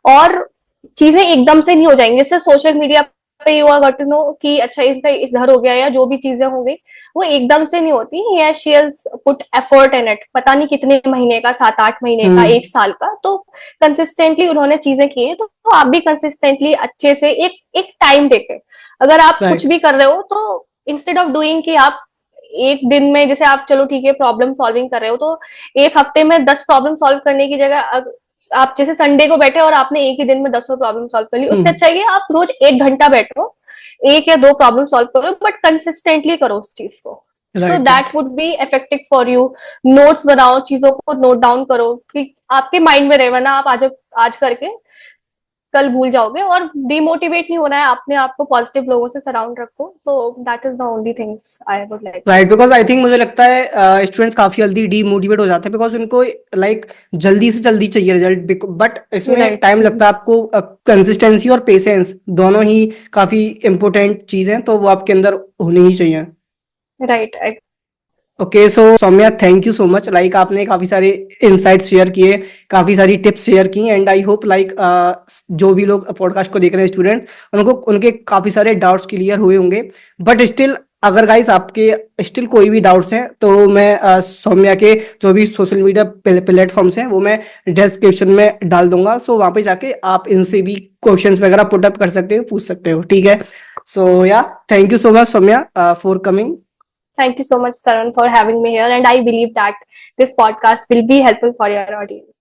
और चीजें एकदम से नहीं हो जाएंगी। जैसे सोशल मीडिया पे you are got to know कि अच्छा इसका इधर हो गया, या जो भी चीजें हो गई वो एकदम से नहीं होती। या she has put effort in it, पता नहीं कितने महीने का, 7-8 महीने का, हम्म। 1 साल का, तो कंसिस्टेंटली उन्होंने चीजें की है। तो आप भी कंसिस्टेंटली अच्छे से एक एक टाइम देके अगर आप कुछ राइट। भी कर रहे हो, तो इंस्टेड ऑफ डूइंग कि आप एक दिन में जैसे आप चलो ठीक है प्रॉब्लम सॉल्विंग कर रहे हो, तो एक हफ्ते में 10 प्रॉब्लम सॉल्व करने की जगह आप जैसे संडे को बैठे और आपने एक ही दिन में 10 प्रॉब्लम सॉल्व कर ली, उससे अच्छा है कि आप रोज 1 घंटा बैठो, 1 या 2 प्रॉब्लम सॉल्व करो, बट कंसिस्टेंटली करो उस चीज को। So right, that would be effective for you. Notes बनाओ, चीजों को नोट डाउन करो कि आपके माइंड में रहे, वरना आप आज करके कल भूल जाओगे। और डिमोटिवेट नहीं होना है, अपने आप को पॉजिटिव लोगों से सराउंड रखो। So that is the only things I would like to right, say. Because I think मुझे लगता है स्टूडेंट्स काफी जल्दी डीमोटिवेट हो जाते हैं बिकॉज उनको लाइक जल्दी से जल्दी चाहिए रिजल्ट, बट इसमें राइट, टाइम लगता है आपको। कंसिस्टेंसी और पेशेंस दोनों ही काफी इंपॉर्टेंट चीज हैं, तो वो आपके अंदर होनी ही चाहिए। Right. Okay, so Saumya, thank you so much. Like आपने काफी सारे इंसाइट्स शेयर किए, काफी सारी टिप्स शेयर की, एंड आई होप लाइक जो भी लोग पॉडकास्ट को देख रहे हैं स्टूडेंट्स, उनको उनके काफी सारे डाउट्स क्लियर हुए होंगे। बट स्टिल अगर गाइस आपके स्टिल कोई भी डाउट्स हैं तो मैं सौम्या के जो भी सोशल मीडिया प्लेटफॉर्म्स हैं वो मैं डिस्क्रिप्शन में डाल दूंगा, सो वहां पे जाके आप इनसे भी क्वेश्चंस वगैरह पुट अप कर सकते हो, पूछ सकते हो, ठीक है। So yeah, thank you so much Saumya for coming. Thank you so much, Tarun, for having me here. And I believe that this podcast will be helpful for your audience.